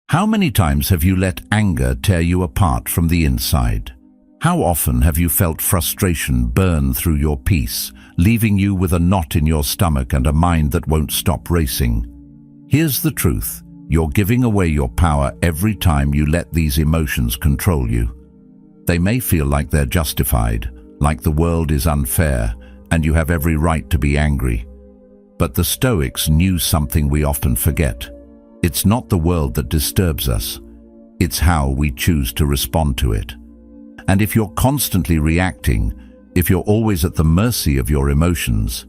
How many times have you let anger tear you apart from the inside? How often have you felt frustration burn through your peace, leaving you with a knot in your stomach and a mind that won't stop racing? Here's the truth. You're giving away your power every time you let these emotions control you. They may feel like they're justified, like the world is unfair, and you have every right to be angry. But the Stoics knew something we often forget. It's not the world that disturbs us. It's how we choose to respond to it. And if you're constantly reacting, if you're always at the mercy of your emotions,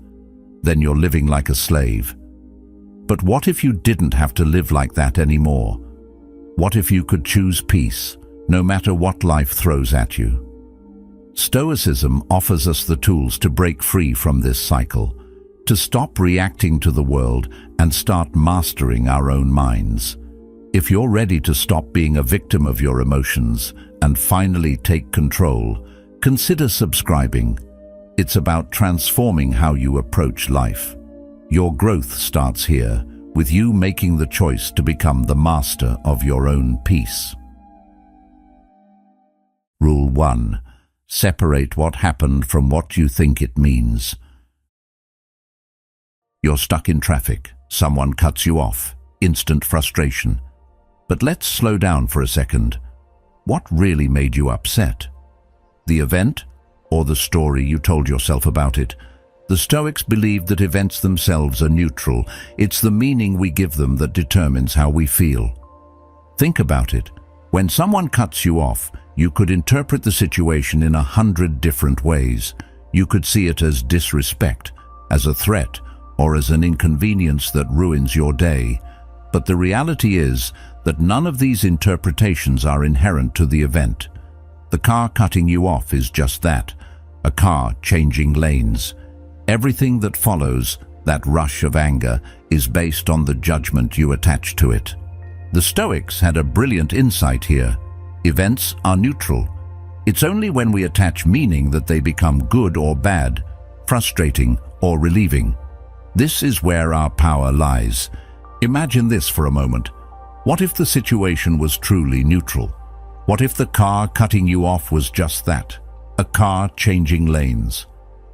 then you're living like a slave. But what if you didn't have to live like that anymore? What if you could choose peace, no matter what life throws at you? Stoicism offers us the tools to break free from this cycle, to stop reacting to the world and start mastering our own minds. If you're ready to stop being a victim of your emotions and finally take control, consider subscribing. It's about transforming how you approach life. Your growth starts here, with you making the choice to become the master of your own peace. Rule 1. Separate what happened from what you think it means. You're stuck in traffic. Someone cuts you off. Instant frustration. But let's slow down for a second. What really made you upset? The event or the story you told yourself about it? The Stoics believed that events themselves are neutral. It's the meaning we give them that determines how we feel. Think about it. When someone cuts you off, you could interpret the situation in 100 different ways. You could see it as disrespect, as a threat, or as an inconvenience that ruins your day. But the reality is that none of these interpretations are inherent to the event. The car cutting you off is just that, a car changing lanes. Everything that follows, that rush of anger, is based on the judgment you attach to it. The Stoics had a brilliant insight here. Events are neutral. It's only when we attach meaning that they become good or bad, frustrating or relieving. This is where our power lies. Imagine this for a moment. What if the situation was truly neutral? What if the car cutting you off was just that, a car changing lanes?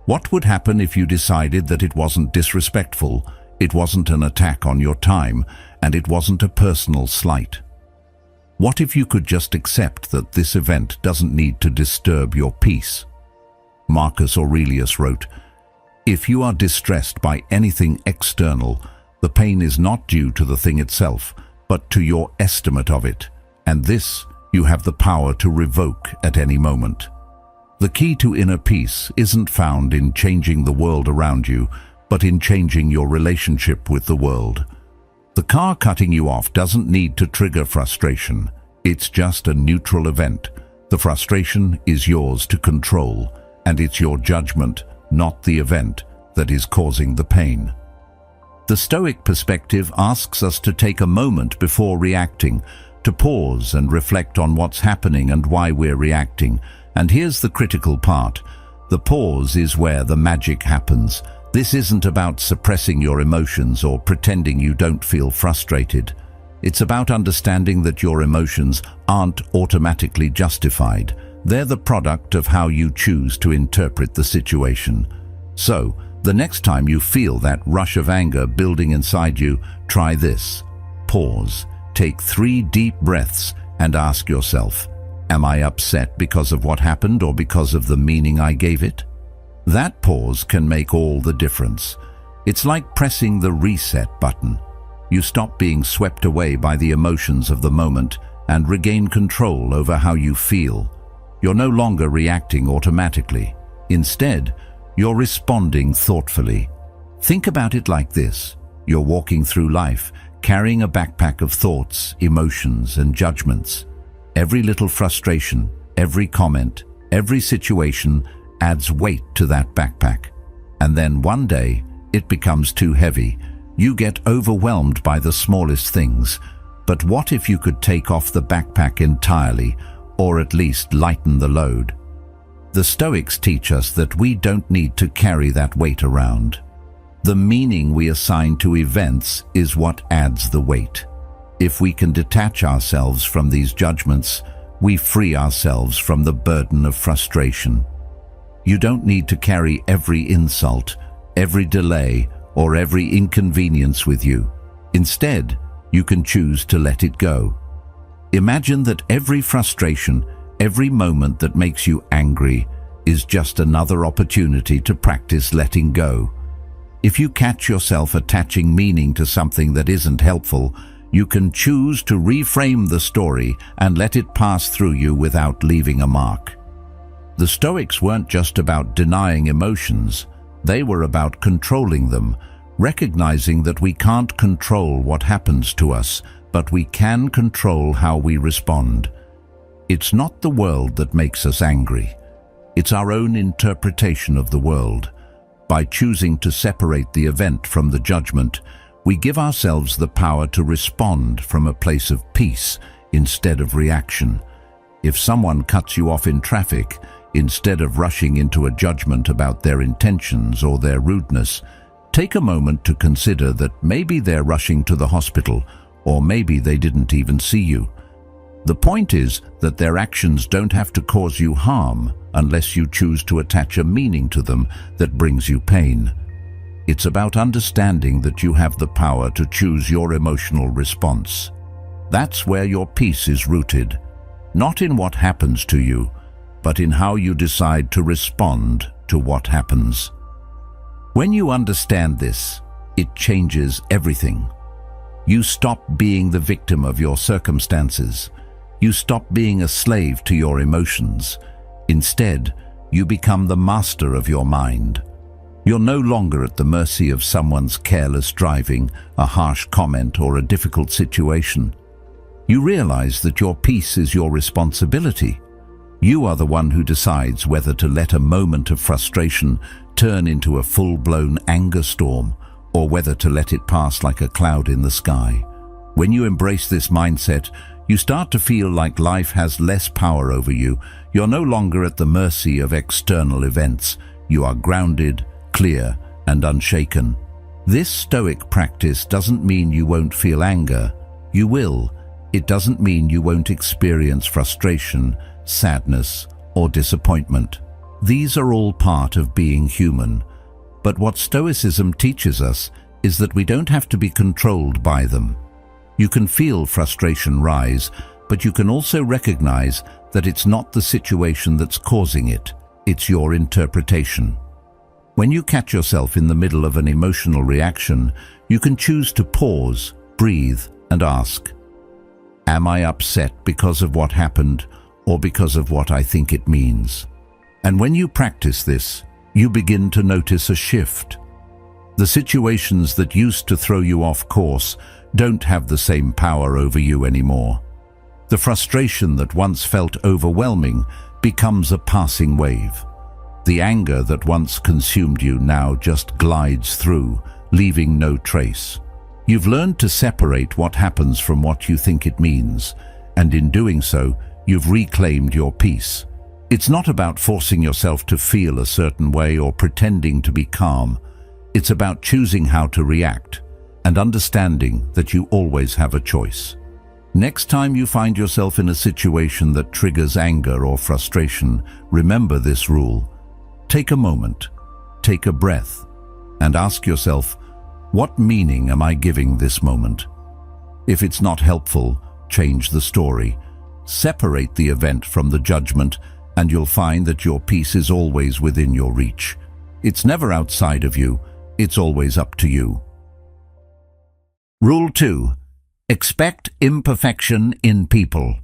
What would happen if you decided that it wasn't disrespectful, it wasn't an attack on your time, and it wasn't a personal slight? What if you could just accept that this event doesn't need to disturb your peace? Marcus Aurelius wrote, "If you are distressed by anything external, the pain is not due to the thing itself, but to your estimate of it, and this you have the power to revoke at any moment." The key to inner peace isn't found in changing the world around you, but in changing your relationship with the world. The car cutting you off doesn't need to trigger frustration. It's just a neutral event. The frustration is yours to control, and it's your judgment, not the event, that is causing the pain. The Stoic perspective asks us to take a moment before reacting, to pause and reflect on what's happening and why we're reacting. And here's the critical part. The pause is where the magic happens. This isn't about suppressing your emotions or pretending you don't feel frustrated. It's about understanding that your emotions aren't automatically justified. They're the product of how you choose to interpret the situation. So, the next time you feel that rush of anger building inside you, try this. Pause. Take 3 deep breaths and ask yourself, am I upset because of what happened or because of the meaning I gave it? That pause can make all the difference. It's like pressing the reset button. You stop being swept away by the emotions of the moment and regain control over how you feel. You're no longer reacting automatically. Instead, you're responding thoughtfully. Think about it like this. You're walking through life, carrying a backpack of thoughts, emotions, and judgments. Every little frustration, every comment, every situation adds weight to that backpack. And then one day, it becomes too heavy. You get overwhelmed by the smallest things. But what if you could take off the backpack entirely, or at least lighten the load? The Stoics teach us that we don't need to carry that weight around. The meaning we assign to events is what adds the weight. If we can detach ourselves from these judgments, we free ourselves from the burden of frustration. You don't need to carry every insult, every delay, or every inconvenience with you. Instead, you can choose to let it go. Imagine that every frustration, every moment that makes you angry, is just another opportunity to practice letting go. If you catch yourself attaching meaning to something that isn't helpful, you can choose to reframe the story and let it pass through you without leaving a mark. The Stoics weren't just about denying emotions, they were about controlling them, recognizing that we can't control what happens to us, but we can control how we respond. It's not the world that makes us angry. It's our own interpretation of the world. By choosing to separate the event from the judgment, we give ourselves the power to respond from a place of peace instead of reaction. If someone cuts you off in traffic, instead of rushing into a judgment about their intentions or their rudeness, take a moment to consider that maybe they're rushing to the hospital, or maybe they didn't even see you. The point is that their actions don't have to cause you harm unless you choose to attach a meaning to them that brings you pain. It's about understanding that you have the power to choose your emotional response. That's where your peace is rooted, not in what happens to you, but in how you decide to respond to what happens. When you understand this, it changes everything. You stop being the victim of your circumstances. You stop being a slave to your emotions. Instead, you become the master of your mind. You're no longer at the mercy of someone's careless driving, a harsh comment, or a difficult situation. You realize that your peace is your responsibility. You are the one who decides whether to let a moment of frustration turn into a full-blown anger storm, or whether to let it pass like a cloud in the sky. When you embrace this mindset, you start to feel like life has less power over you. You're no longer at the mercy of external events. You are grounded, clear, and unshaken. This Stoic practice doesn't mean you won't feel anger. You will. It doesn't mean you won't experience frustration, sadness, or disappointment. These are all part of being human. But what Stoicism teaches us is that we don't have to be controlled by them. You can feel frustration rise, but you can also recognize that it's not the situation that's causing it. It's your interpretation. When you catch yourself in the middle of an emotional reaction, you can choose to pause, breathe, and ask, am I upset because of what happened or because of what I think it means? And when you practice this, you begin to notice a shift. The situations that used to throw you off course don't have the same power over you anymore. The frustration that once felt overwhelming becomes a passing wave. The anger that once consumed you now just glides through, leaving no trace. You've learned to separate what happens from what you think it means, and in doing so, you've reclaimed your peace. It's not about forcing yourself to feel a certain way or pretending to be calm. It's about choosing how to react and understanding that you always have a choice. Next time you find yourself in a situation that triggers anger or frustration, remember this rule. Take a moment, take a breath, and ask yourself, what meaning am I giving this moment? If it's not helpful, change the story. Separate the event from the judgment, and you'll find that your peace is always within your reach. It's never outside of you, it's always up to you. Rule 2. Expect imperfection in people.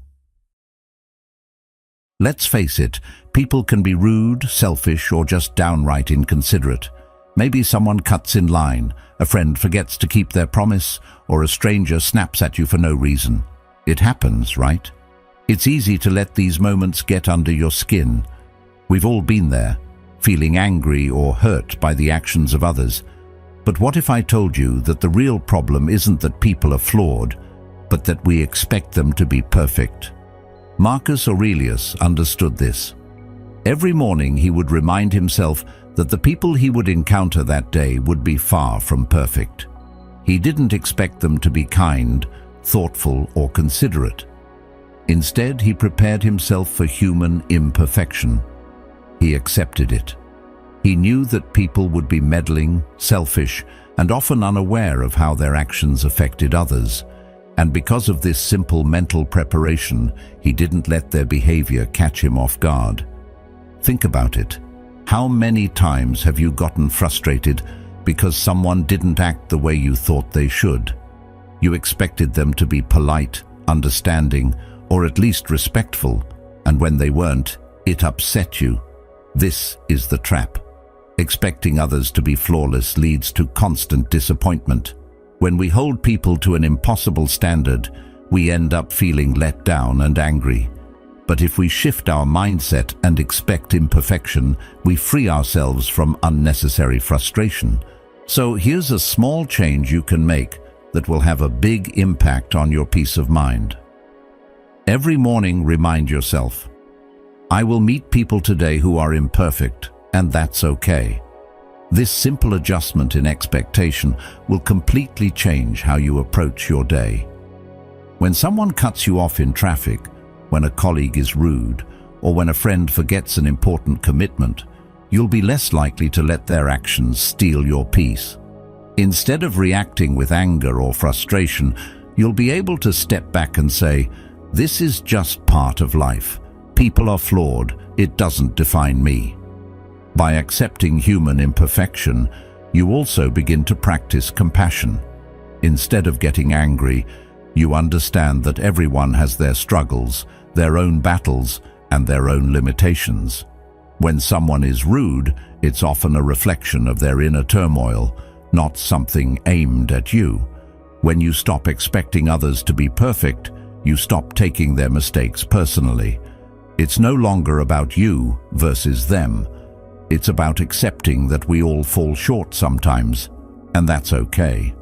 Let's face it, people can be rude, selfish, or just downright inconsiderate. Maybe someone cuts in line, a friend forgets to keep their promise, or a stranger snaps at you for no reason. It happens, right? It's easy to let these moments get under your skin. We've all been there, feeling angry or hurt by the actions of others. But what if I told you that the real problem isn't that people are flawed, but that we expect them to be perfect? Marcus Aurelius understood this. Every morning he would remind himself that the people he would encounter that day would be far from perfect. He didn't expect them to be kind, thoughtful, or considerate. Instead, he prepared himself for human imperfection. He accepted it. He knew that people would be meddling, selfish, and often unaware of how their actions affected others. And because of this simple mental preparation, he didn't let their behavior catch him off guard. Think about it. How many times have you gotten frustrated because someone didn't act the way you thought they should? You expected them to be polite, understanding, or at least respectful, and when they weren't, it upset you. This is the trap. Expecting others to be flawless leads to constant disappointment. When we hold people to an impossible standard, we end up feeling let down and angry. But if we shift our mindset and expect imperfection, we free ourselves from unnecessary frustration. So here's a small change you can make that will have a big impact on your peace of mind. Every morning, remind yourself, I will meet people today who are imperfect, and that's okay. This simple adjustment in expectation will completely change how you approach your day. When someone cuts you off in traffic, when a colleague is rude, or when a friend forgets an important commitment, you'll be less likely to let their actions steal your peace. Instead of reacting with anger or frustration, you'll be able to step back and say, this is just part of life. People are flawed. It doesn't define me. By accepting human imperfection, you also begin to practice compassion. Instead of getting angry, you understand that everyone has their struggles, their own battles, and their own limitations. When someone is rude, it's often a reflection of their inner turmoil, not something aimed at you. When you stop expecting others to be perfect, you stop taking their mistakes personally. It's no longer about you versus them. It's about accepting that we all fall short sometimes, and that's okay.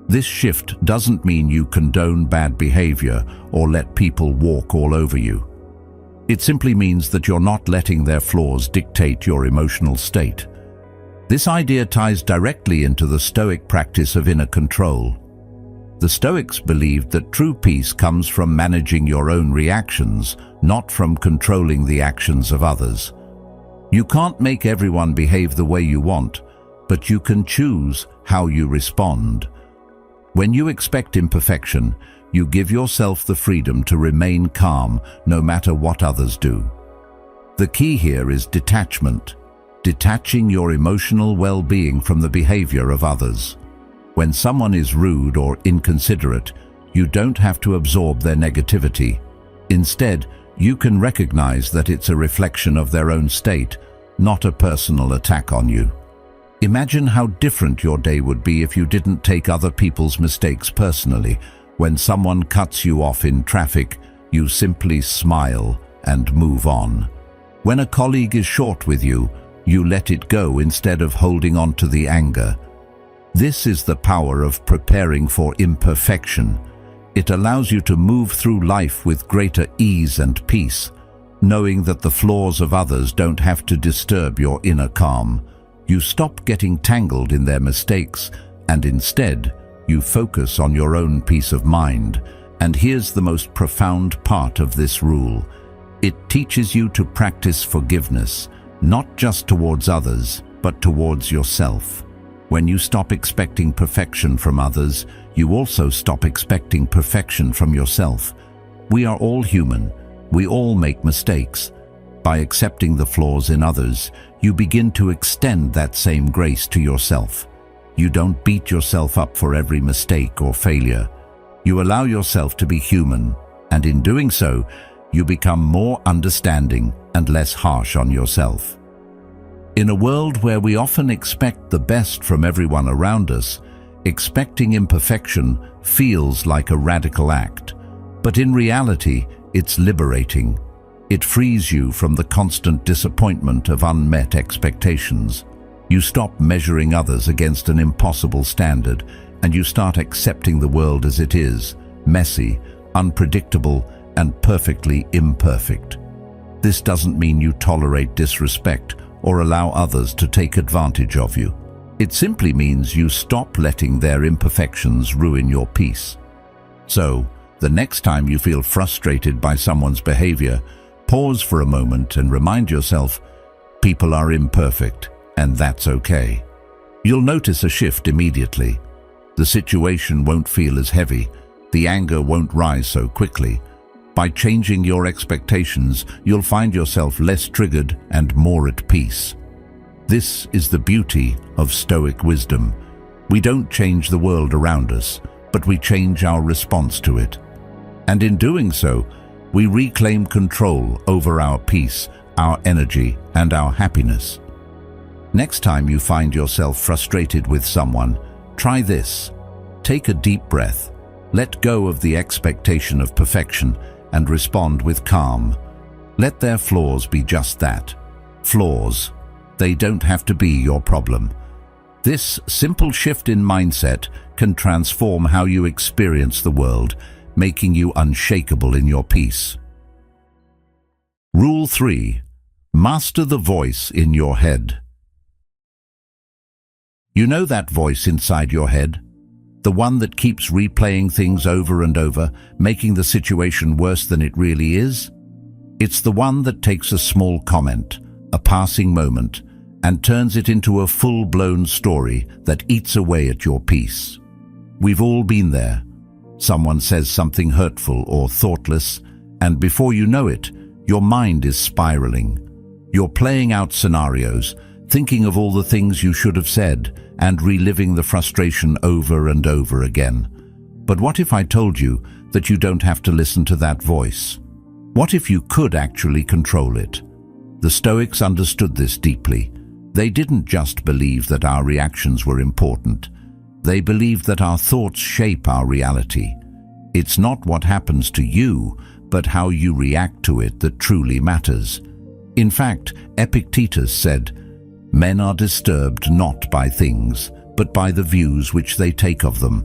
This shift doesn't mean you condone bad behavior or let people walk all over you. It simply means that you're not letting their flaws dictate your emotional state. This idea ties directly into the Stoic practice of inner control. The Stoics believed that true peace comes from managing your own reactions, not from controlling the actions of others. You can't make everyone behave the way you want, but you can choose how you respond. When you expect imperfection, you give yourself the freedom to remain calm no matter what others do. The key here is detachment, detaching your emotional well-being from the behavior of others. When someone is rude or inconsiderate, you don't have to absorb their negativity. Instead, you can recognize that it's a reflection of their own state, not a personal attack on you. Imagine how different your day would be if you didn't take other people's mistakes personally. When someone cuts you off in traffic, you simply smile and move on. When a colleague is short with you, you let it go instead of holding on to the anger. This is the power of preparing for imperfection. It allows you to move through life with greater ease and peace, knowing that the flaws of others don't have to disturb your inner calm. You stop getting tangled in their mistakes, and instead, you focus on your own peace of mind. And here's the most profound part of this rule. It teaches you to practice forgiveness, not just towards others, but towards yourself. When you stop expecting perfection from others, you also stop expecting perfection from yourself. We are all human. We all make mistakes. By accepting the flaws in others, you begin to extend that same grace to yourself. You don't beat yourself up for every mistake or failure. You allow yourself to be human, and in doing so, you become more understanding and less harsh on yourself. In a world where we often expect the best from everyone around us, expecting imperfection feels like a radical act. But in reality, it's liberating. It frees you from the constant disappointment of unmet expectations. You stop measuring others against an impossible standard, and you start accepting the world as it is, messy, unpredictable, and perfectly imperfect. This doesn't mean you tolerate disrespect or allow others to take advantage of you. It simply means you stop letting their imperfections ruin your peace. So, the next time you feel frustrated by someone's behavior, pause for a moment and remind yourself, people are imperfect, and that's okay. You'll notice a shift immediately. The situation won't feel as heavy. The anger won't rise so quickly. By changing your expectations, you'll find yourself less triggered and more at peace. This is the beauty of Stoic wisdom. We don't change the world around us, but we change our response to it. And in doing so, we reclaim control over our peace, our energy, and our happiness. Next time you find yourself frustrated with someone, try this. Take a deep breath, let go of the expectation of perfection, and respond with calm. Let their flaws be just that, flaws. They don't have to be your problem. This simple shift in mindset can transform how you experience the world, making you unshakable in your peace. Rule 3. Master the voice in your head. You know that voice inside your head? The one that keeps replaying things over and over, making the situation worse than it really is? It's the one that takes a small comment, a passing moment, and turns it into a full-blown story that eats away at your peace. We've all been there. Someone says something hurtful or thoughtless, and before you know it, your mind is spiraling. You're playing out scenarios, thinking of all the things you should have said, and reliving the frustration over and over again. But what if I told you that you don't have to listen to that voice? What if you could actually control it? The Stoics understood this deeply. They didn't just believe that our reactions were important. They believed that our thoughts shape our reality. It's not what happens to you, but how you react to it that truly matters. In fact, Epictetus said, "Men are disturbed not by things, but by the views which they take of them."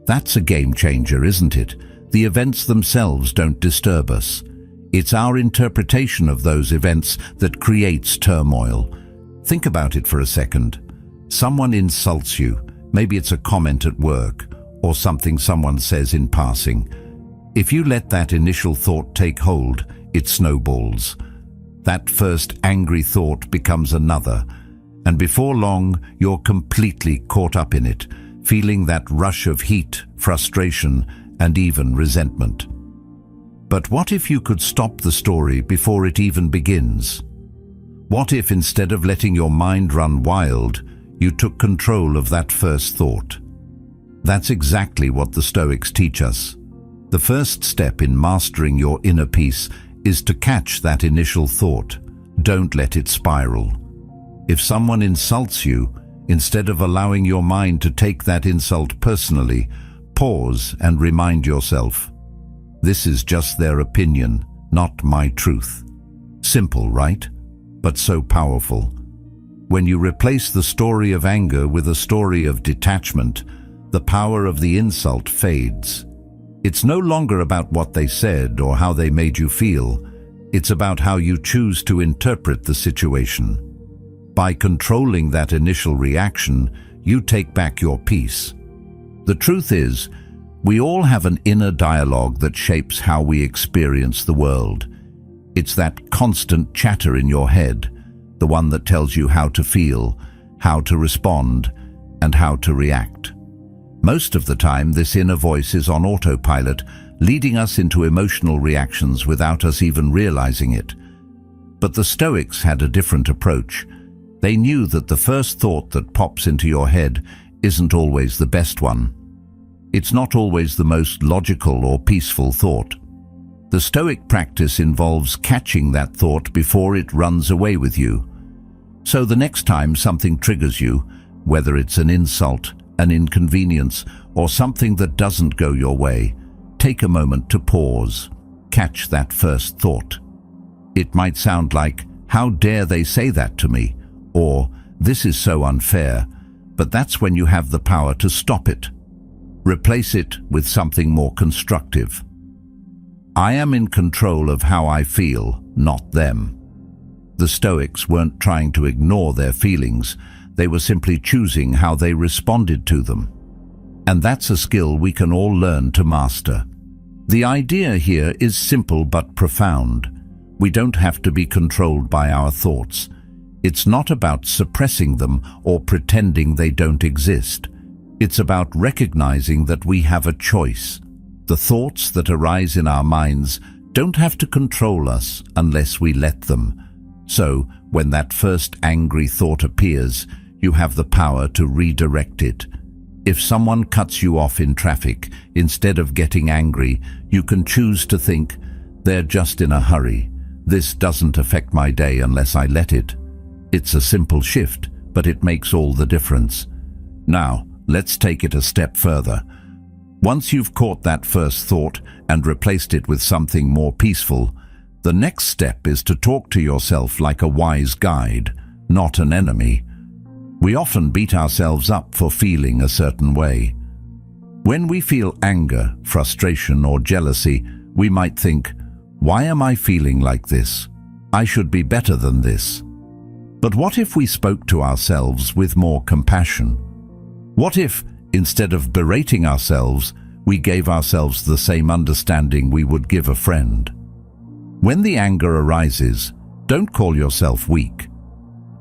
That's a game changer, isn't it? The events themselves don't disturb us. It's our interpretation of those events that creates turmoil. Think about it for a second. Someone insults you. Maybe it's a comment at work, or something someone says in passing. If you let that initial thought take hold, it snowballs. That first angry thought becomes another, and before long, you're completely caught up in it, feeling that rush of heat, frustration, and even resentment. But what if you could stop the story before it even begins? What if instead of letting your mind run wild, you took control of that first thought? That's exactly what the Stoics teach us. The first step in mastering your inner peace is to catch that initial thought. Don't let it spiral. If someone insults you, instead of allowing your mind to take that insult personally, pause and remind yourself, this is just their opinion, not my truth. Simple, right? But so powerful. When you replace the story of anger with a story of detachment, the power of the insult fades. It's no longer about what they said or how they made you feel. It's about how you choose to interpret the situation. By controlling that initial reaction, you take back your peace. The truth is, we all have an inner dialogue that shapes how we experience the world. It's that constant chatter in your head, the one that tells you how to feel, how to respond, and how to react. Most of the time, this inner voice is on autopilot, leading us into emotional reactions without us even realizing it. But the Stoics had a different approach. They knew that the first thought that pops into your head isn't always the best one. It's not always the most logical or peaceful thought. The Stoic practice involves catching that thought before it runs away with you. So the next time something triggers you, whether it's an insult, an inconvenience, or something that doesn't go your way, take a moment to pause. Catch that first thought. It might sound like, "How dare they say that to me?" or "This is so unfair," but that's when you have the power to stop it. Replace it with something more constructive. I am in control of how I feel, not them. The Stoics weren't trying to ignore their feelings. They were simply choosing how they responded to them. And that's a skill we can all learn to master. The idea here is simple but profound. We don't have to be controlled by our thoughts. It's not about suppressing them or pretending they don't exist. It's about recognizing that we have a choice. The thoughts that arise in our minds don't have to control us unless we let them. So, when that first angry thought appears, you have the power to redirect it. If someone cuts you off in traffic, instead of getting angry, you can choose to think, "They're just in a hurry. This doesn't affect my day unless I let it." It's a simple shift, but it makes all the difference. Now, let's take it a step further. Once you've caught that first thought and replaced it with something more peaceful, the next step is to talk to yourself like a wise guide, not an enemy. We often beat ourselves up for feeling a certain way. When we feel anger, frustration, or jealousy, we might think, "Why am I feeling like this? I should be better than this." But what if we spoke to ourselves with more compassion? What if, instead of berating ourselves, we gave ourselves the same understanding we would give a friend? When the anger arises, don't call yourself weak.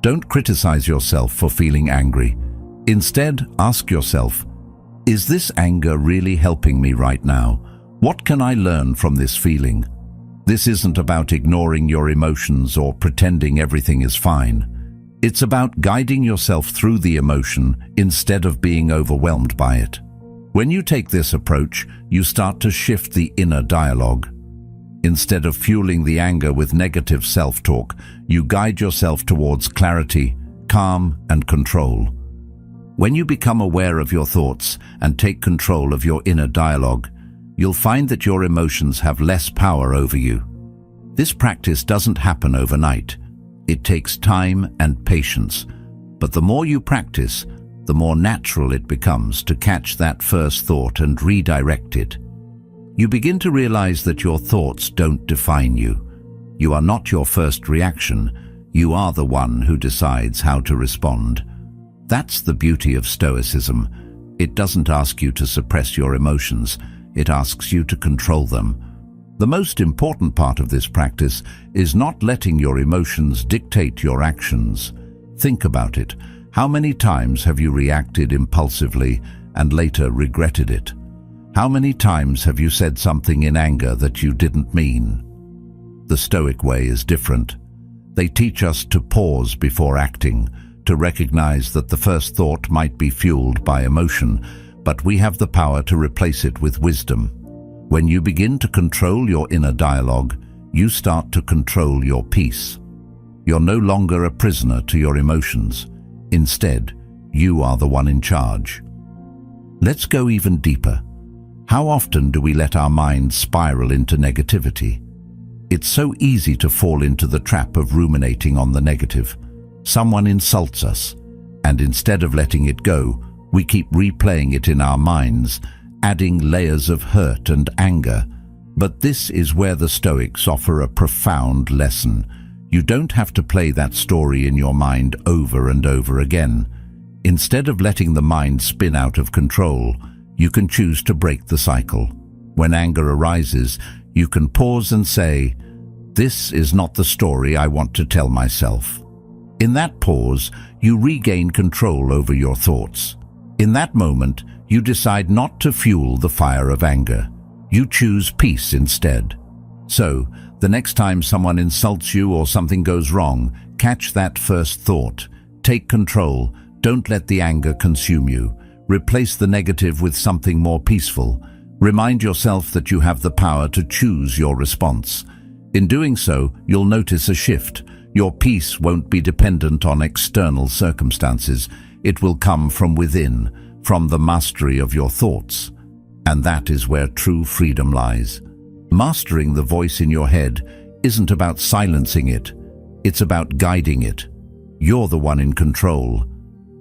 Don't criticize yourself for feeling angry. Instead, ask yourself, is this anger really helping me right now? What can I learn from this feeling? This isn't about ignoring your emotions or pretending everything is fine. It's about guiding yourself through the emotion instead of being overwhelmed by it. When you take this approach, you start to shift the inner dialogue. Instead of fueling the anger with negative self-talk, you guide yourself towards clarity, calm, and control. When you become aware of your thoughts and take control of your inner dialogue, you'll find that your emotions have less power over you. This practice doesn't happen overnight. It takes time and patience, but the more you practice, the more natural it becomes to catch that first thought and redirect it. You begin to realize that your thoughts don't define you. You are not your first reaction. You are the one who decides how to respond. That's the beauty of Stoicism. It doesn't ask you to suppress your emotions. It asks you to control them. The most important part of this practice is not letting your emotions dictate your actions. Think about it. How many times have you reacted impulsively and later regretted it? How many times have you said something in anger that you didn't mean? The Stoic way is different. They teach us to pause before acting, to recognize that the first thought might be fueled by emotion, but we have the power to replace it with wisdom. When you begin to control your inner dialogue, you start to control your peace. You're no longer a prisoner to your emotions. Instead, you are the one in charge. Let's go even deeper. How often do we let our minds spiral into negativity? It's so easy to fall into the trap of ruminating on the negative. Someone insults us, and instead of letting it go, we keep replaying it in our minds, adding layers of hurt and anger. But this is where the Stoics offer a profound lesson. You don't have to play that story in your mind over and over again. Instead of letting the mind spin out of control, you can choose to break the cycle. When anger arises, you can pause and say, "This is not the story I want to tell myself." In that pause, you regain control over your thoughts. In that moment, you decide not to fuel the fire of anger. You choose peace instead. So, the next time someone insults you or something goes wrong, catch that first thought. Take control. Don't let the anger consume you. Replace the negative with something more peaceful. Remind yourself that you have the power to choose your response. In doing so, you'll notice a shift. Your peace won't be dependent on external circumstances. It will come from within, from the mastery of your thoughts. And that is where true freedom lies. Mastering the voice in your head isn't about silencing it. It's about guiding it. You're the one in control.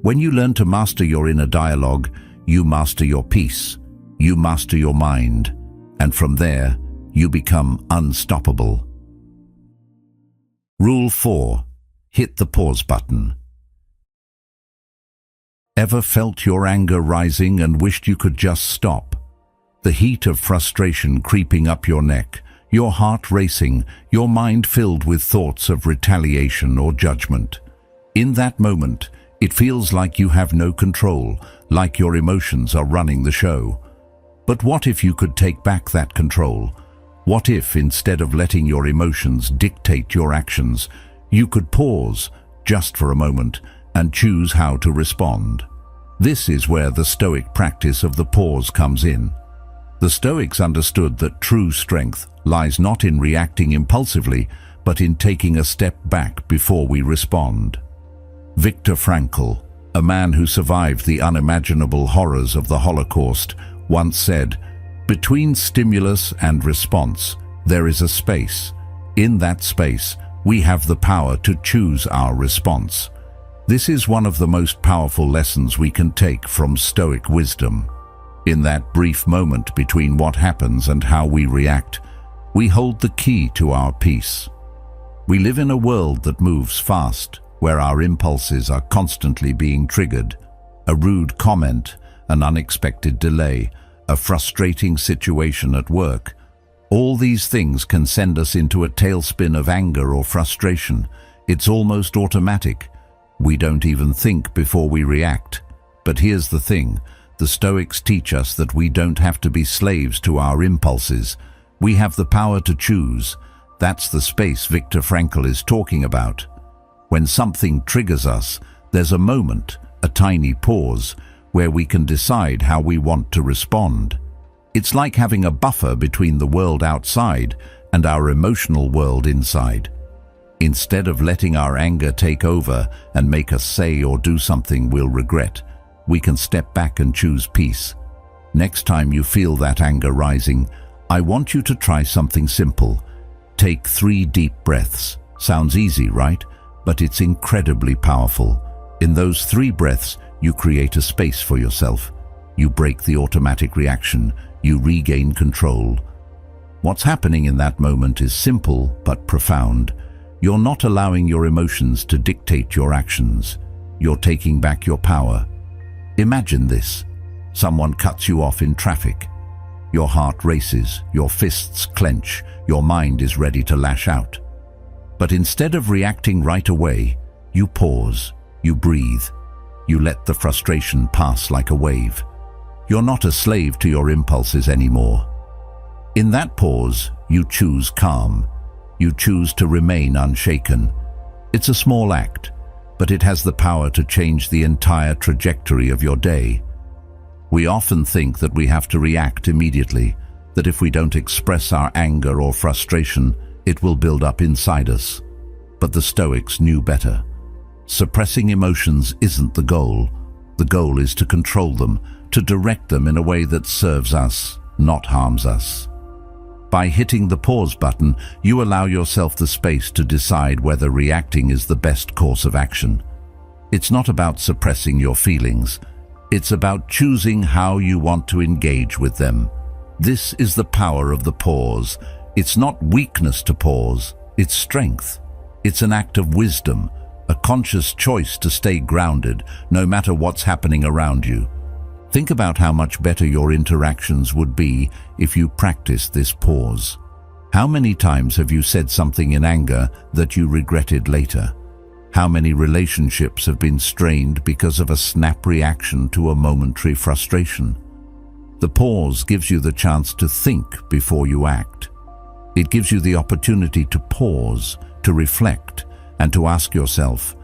When you learn to master your inner dialogue, you master your peace, you master your mind, and from there, you become unstoppable. Rule 4. Hit the pause button. Ever felt your anger rising and wished you could just stop? The heat of frustration creeping up your neck, your heart racing, your mind filled with thoughts of retaliation or judgment. In that moment, it feels like you have no control, like your emotions are running the show. But what if you could take back that control? What if, instead of letting your emotions dictate your actions, you could pause, just for a moment, and choose how to respond? This is where the Stoic practice of the pause comes in. The Stoics understood that true strength lies not in reacting impulsively, but in taking a step back before we respond. Viktor Frankl, a man who survived the unimaginable horrors of the Holocaust, once said, "Between stimulus and response, there is a space. In that space, we have the power to choose our response." This is one of the most powerful lessons we can take from Stoic wisdom. In that brief moment between what happens and how we react, we hold the key to our peace. We live in a world that moves fast, where our impulses are constantly being triggered. A rude comment, an unexpected delay, a frustrating situation at work. All these things can send us into a tailspin of anger or frustration. It's almost automatic. We don't even think before we react. But here's the thing. The Stoics teach us that we don't have to be slaves to our impulses. We have the power to choose. That's the space Viktor Frankl is talking about. When something triggers us, there's a moment, a tiny pause, where we can decide how we want to respond. It's like having a buffer between the world outside and our emotional world inside. Instead of letting our anger take over and make us say or do something we'll regret, we can step back and choose peace. Next time you feel that anger rising, I want you to try something simple. Take 3 deep breaths. Sounds easy, right? But it's incredibly powerful. In those 3 breaths, you create a space for yourself. You break the automatic reaction. You regain control. What's happening in that moment is simple but profound. You're not allowing your emotions to dictate your actions. You're taking back your power. Imagine this. Someone cuts you off in traffic. Your heart races, your fists clench, your mind is ready to lash out. But instead of reacting right away, you pause, you breathe, you let the frustration pass like a wave. You're not a slave to your impulses anymore. In that pause, you choose calm. You choose to remain unshaken. It's a small act, but it has the power to change the entire trajectory of your day. We often think that we have to react immediately, that if we don't express our anger or frustration, it will build up inside us. But the Stoics knew better. Suppressing emotions isn't the goal. The goal is to control them, to direct them in a way that serves us, not harms us. By hitting the pause button, you allow yourself the space to decide whether reacting is the best course of action. It's not about suppressing your feelings. It's about choosing how you want to engage with them. This is the power of the pause. It's not weakness to pause, it's strength. It's an act of wisdom, a conscious choice to stay grounded no matter what's happening around you. Think about how much better your interactions would be if you practiced this pause. How many times have you said something in anger that you regretted later? How many relationships have been strained because of a snap reaction to a momentary frustration? The pause gives you the chance to think before you act. It gives you the opportunity to pause, to reflect, and to ask yourself,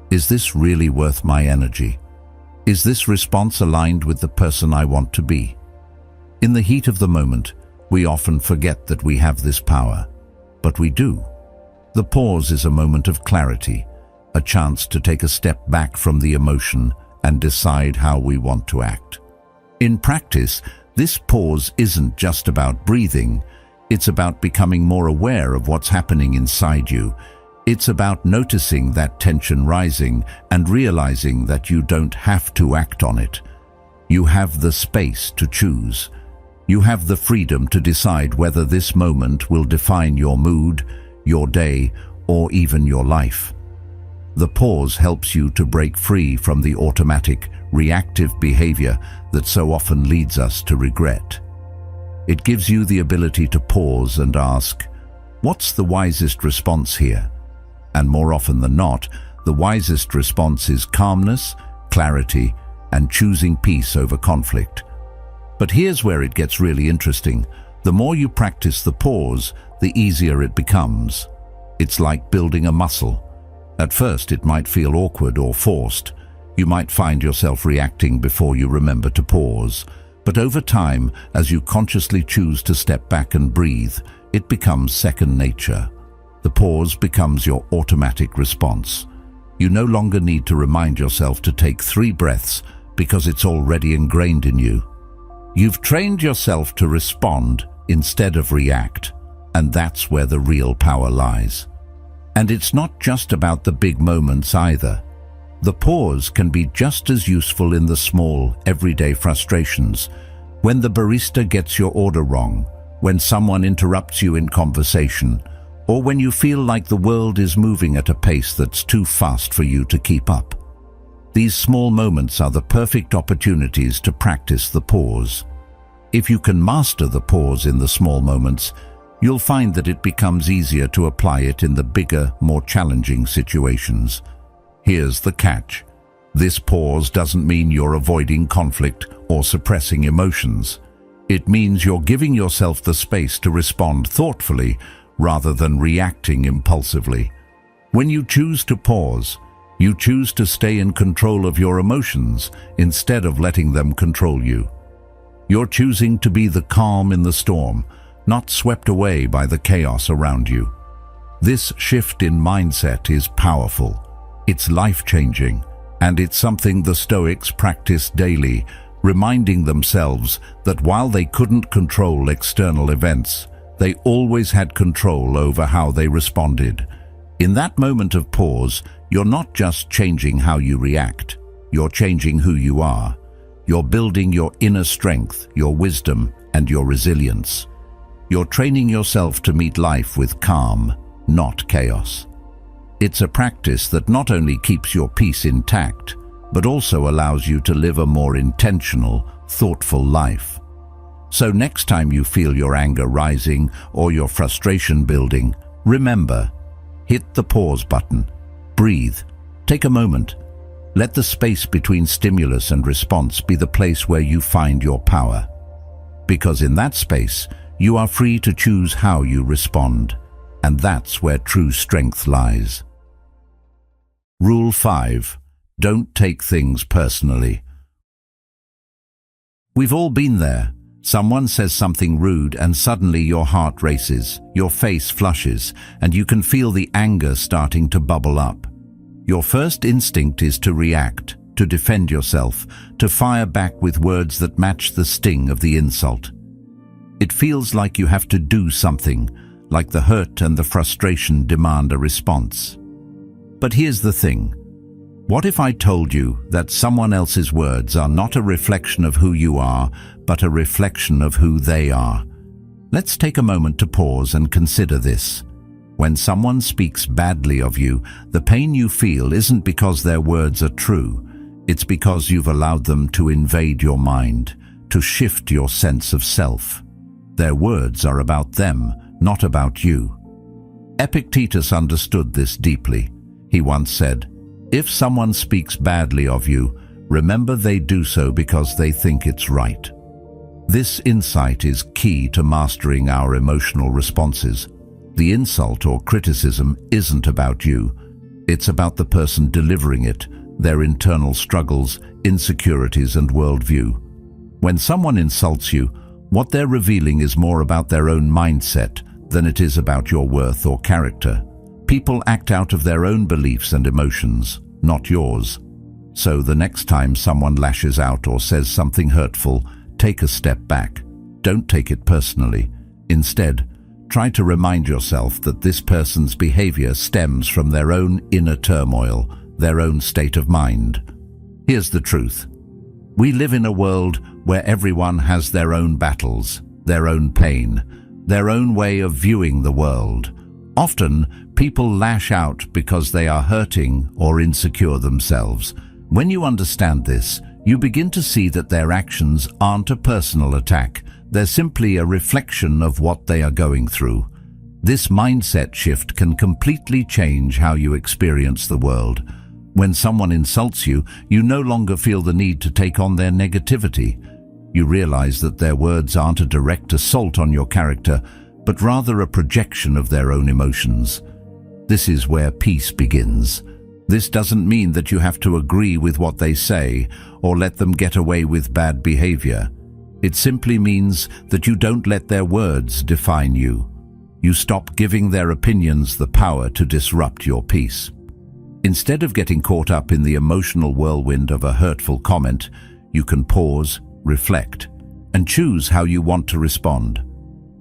is this really worth my energy? Is this response aligned with the person I want to be? In the heat of the moment, we often forget that we have this power, but we do. The pause is a moment of clarity, a chance to take a step back from the emotion and decide how we want to act. In practice, this pause isn't just about breathing, it's about becoming more aware of what's happening inside you. It's about noticing that tension rising and realizing that you don't have to act on it. You have the space to choose. You have the freedom to decide whether this moment will define your mood, your day, or even your life. The pause helps you to break free from the automatic, reactive behavior that so often leads us to regret. It gives you the ability to pause and ask, what's the wisest response here? And more often than not, the wisest response is calmness, clarity, and choosing peace over conflict. But here's where it gets really interesting. The more you practice the pause, the easier it becomes. It's like building a muscle. At first, it might feel awkward or forced. You might find yourself reacting before you remember to pause. But over time, as you consciously choose to step back and breathe, it becomes second nature. The pause becomes your automatic response. You no longer need to remind yourself to take 3 breaths because it's already ingrained in you. You've trained yourself to respond instead of react, and that's where the real power lies. And it's not just about the big moments either. The pause can be just as useful in the small, everyday frustrations. When the barista gets your order wrong, when someone interrupts you in conversation, or when you feel like the world is moving at a pace that's too fast for you to keep up. These small moments are the perfect opportunities to practice the pause. If you can master the pause in the small moments, you'll find that it becomes easier to apply it in the bigger, more challenging situations. Here's the catch. This pause doesn't mean you're avoiding conflict or suppressing emotions. It means you're giving yourself the space to respond thoughtfully rather than reacting impulsively. When you choose to pause, you choose to stay in control of your emotions instead of letting them control you. You're choosing to be the calm in the storm, not swept away by the chaos around you. This shift in mindset is powerful. It's life-changing, and it's something the Stoics practiced daily, reminding themselves that while they couldn't control external events, they always had control over how they responded. In that moment of pause, you're not just changing how you react, you're changing who you are. You're building your inner strength, your wisdom, and your resilience. You're training yourself to meet life with calm, not chaos. It's a practice that not only keeps your peace intact, but also allows you to live a more intentional, thoughtful life. So next time you feel your anger rising or your frustration building, remember, hit the pause button, breathe, take a moment. Let the space between stimulus and response be the place where you find your power. Because in that space, you are free to choose how you respond, and that's where true strength lies. Rule 5. Don't take things personally. We've all been there. Someone says something rude and suddenly your heart races, your face flushes, and you can feel the anger starting to bubble up. Your first instinct is to react, to defend yourself, to fire back with words that match the sting of the insult. It feels like you have to do something, like the hurt and the frustration demand a response. But here's the thing. What if I told you that someone else's words are not a reflection of who you are, but a reflection of who they are? Let's take a moment to pause and consider this. When someone speaks badly of you, the pain you feel isn't because their words are true. It's because you've allowed them to invade your mind, to shift your sense of self. Their words are about them, not about you. Epictetus understood this deeply. He once said, "If someone speaks badly of you, remember they do so because they think it's right." This insight is key to mastering our emotional responses. The insult or criticism isn't about you. It's about the person delivering it, their internal struggles, insecurities, and worldview. When someone insults you, what they're revealing is more about their own mindset than it is about your worth or character. People act out of their own beliefs and emotions, not yours. So the next time someone lashes out or says something hurtful, take a step back. Don't take it personally. Instead, try to remind yourself that this person's behavior stems from their own inner turmoil, their own state of mind. Here's the truth. We live in a world where everyone has their own battles, their own pain, their own way of viewing the world. Often, people lash out because they are hurting or insecure themselves. When you understand this, you begin to see that their actions aren't a personal attack. They're simply a reflection of what they are going through. This mindset shift can completely change how you experience the world. When someone insults you, you no longer feel the need to take on their negativity. You realize that their words aren't a direct assault on your character, but rather a projection of their own emotions. This is where peace begins. This doesn't mean that you have to agree with what they say or let them get away with bad behavior. It simply means that you don't let their words define you. You stop giving their opinions the power to disrupt your peace. Instead of getting caught up in the emotional whirlwind of a hurtful comment, you can pause, reflect, and choose how you want to respond.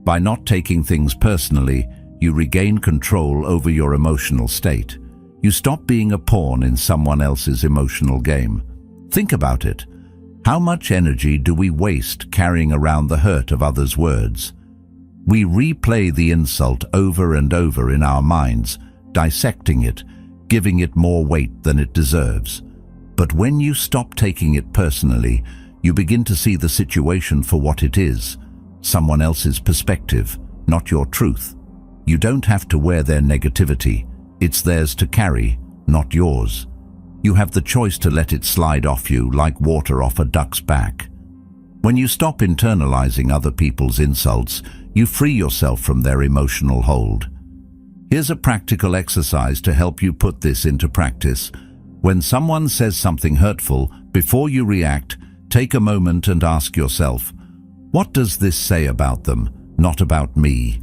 By not taking things personally, you regain control over your emotional state. You stop being a pawn in someone else's emotional game. Think about it. How much energy do we waste carrying around the hurt of others' words? We replay the insult over and over in our minds, dissecting it, giving it more weight than it deserves. But when you stop taking it personally, you begin to see the situation for what it is, someone else's perspective, not your truth. You don't have to wear their negativity. It's theirs to carry, not yours. You have the choice to let it slide off you like water off a duck's back. When you stop internalizing other people's insults, you free yourself from their emotional hold. Here's a practical exercise to help you put this into practice. When someone says something hurtful, before you react, take a moment and ask yourself, what does this say about them, not about me?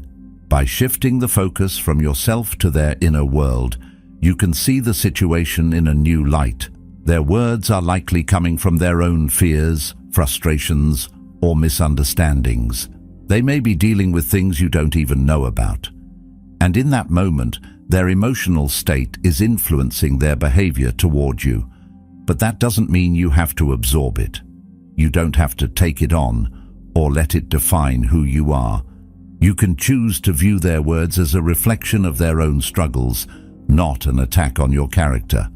By shifting the focus from yourself to their inner world, you can see the situation in a new light. Their words are likely coming from their own fears, frustrations, or misunderstandings. They may be dealing with things you don't even know about. And in that moment, their emotional state is influencing their behavior toward you. But that doesn't mean you have to absorb it. You don't have to take it on or let it define who you are. You can choose to view their words as a reflection of their own struggles, not an attack on your character.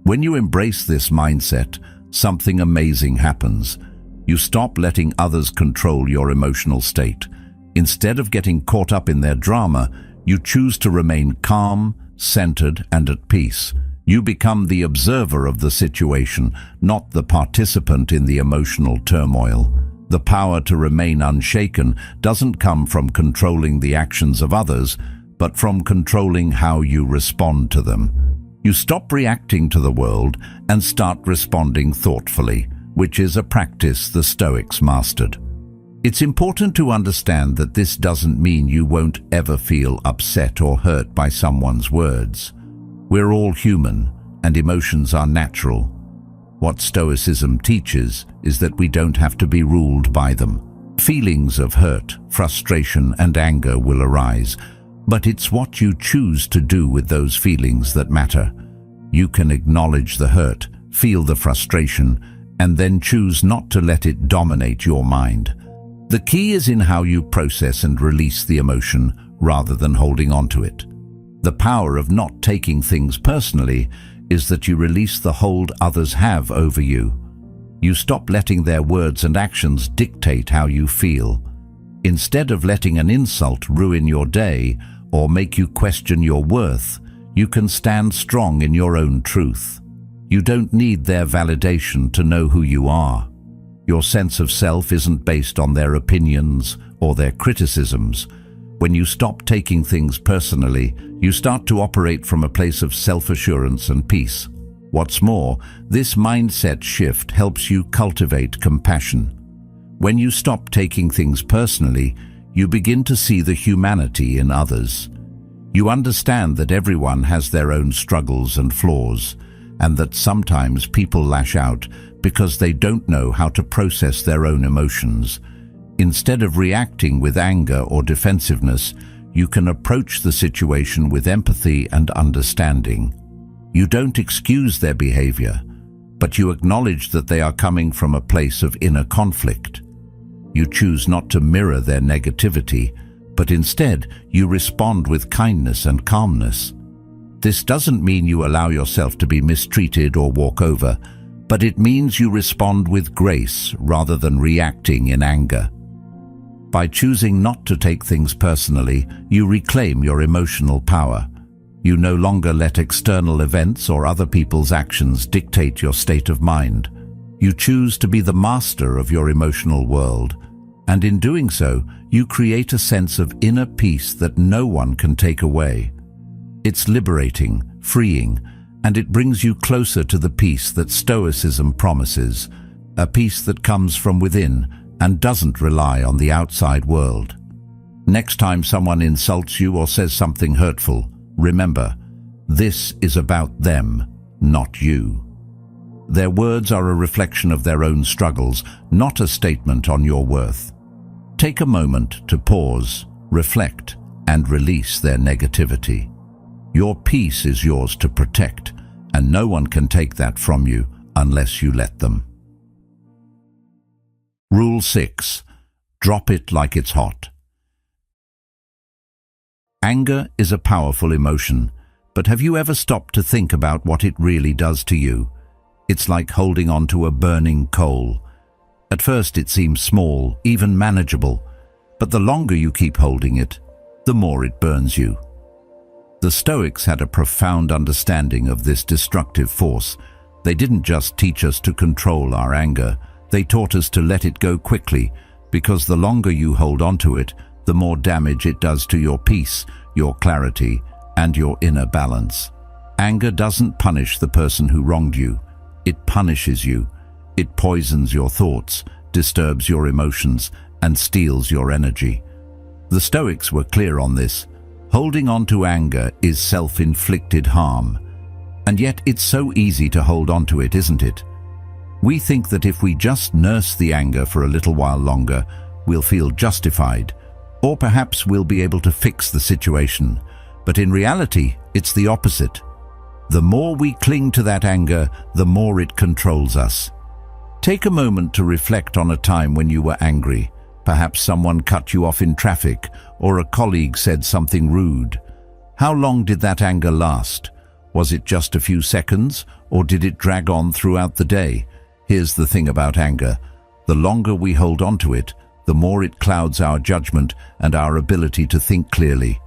When you embrace this mindset, something amazing happens. You stop letting others control your emotional state. Instead of getting caught up in their drama, you choose to remain calm, centered, and at peace. You become the observer of the situation, not the participant in the emotional turmoil. The power to remain unshaken doesn't come from controlling the actions of others, but from controlling how you respond to them. You stop reacting to the world and start responding thoughtfully, which is a practice the Stoics mastered. It's important to understand that this doesn't mean you won't ever feel upset or hurt by someone's words. We're all human, and emotions are natural. What Stoicism teaches is that we don't have to be ruled by them. Feelings of hurt, frustration, and anger will arise, but it's what you choose to do with those feelings that matter. You can acknowledge the hurt, feel the frustration, and then choose not to let it dominate your mind. The key is in how you process and release the emotion rather than holding on to it. The power of not taking things personally is that you release the hold others have over you. You stop letting their words and actions dictate how you feel. Instead of letting an insult ruin your day or make you question your worth, you can stand strong in your own truth. You don't need their validation to know who you are. Your sense of self isn't based on their opinions or their criticisms. When you stop taking things personally, you start to operate from a place of self-assurance and peace. What's more, this mindset shift helps you cultivate compassion. When you stop taking things personally, you begin to see the humanity in others. You understand that everyone has their own struggles and flaws, and that sometimes people lash out because they don't know how to process their own emotions. Instead of reacting with anger or defensiveness, you can approach the situation with empathy and understanding. You don't excuse their behavior, but you acknowledge that they are coming from a place of inner conflict. You choose not to mirror their negativity, but instead you respond with kindness and calmness. This doesn't mean you allow yourself to be mistreated or walk over, but it means you respond with grace rather than reacting in anger. By choosing not to take things personally, you reclaim your emotional power. You no longer let external events or other people's actions dictate your state of mind. You choose to be the master of your emotional world, and in doing so, you create a sense of inner peace that no one can take away. It's liberating, freeing, and it brings you closer to the peace that Stoicism promises, a peace that comes from within and doesn't rely on the outside world. Next time someone insults you or says something hurtful, remember, this is about them, not you. Their words are a reflection of their own struggles, not a statement on your worth. Take a moment to pause, reflect, and release their negativity. Your peace is yours to protect, and no one can take that from you unless you let them. Rule 6. Drop it like it's hot. Anger is a powerful emotion, but have you ever stopped to think about what it really does to you? It's like holding on to a burning coal. At first it seems small, even manageable, but the longer you keep holding it, the more it burns you. The Stoics had a profound understanding of this destructive force. They didn't just teach us to control our anger, they taught us to let it go quickly, because the longer you hold on to it, the more damage it does to your peace, your clarity, and your inner balance. Anger doesn't punish the person who wronged you. It punishes you. It poisons your thoughts, disturbs your emotions, and steals your energy. The Stoics were clear on this. Holding on to anger is self-inflicted harm. And yet it's so easy to hold on to it, isn't it? We think that if we just nurse the anger for a little while longer, we'll feel justified, or perhaps we'll be able to fix the situation. But in reality, it's the opposite. The more we cling to that anger, the more it controls us. Take a moment to reflect on a time when you were angry. Perhaps someone cut you off in traffic, or a colleague said something rude. How long did that anger last? Was it just a few seconds, or did it drag on throughout the day? Here's the thing about anger. The longer we hold on to it, the more it clouds our judgment and our ability to think clearly.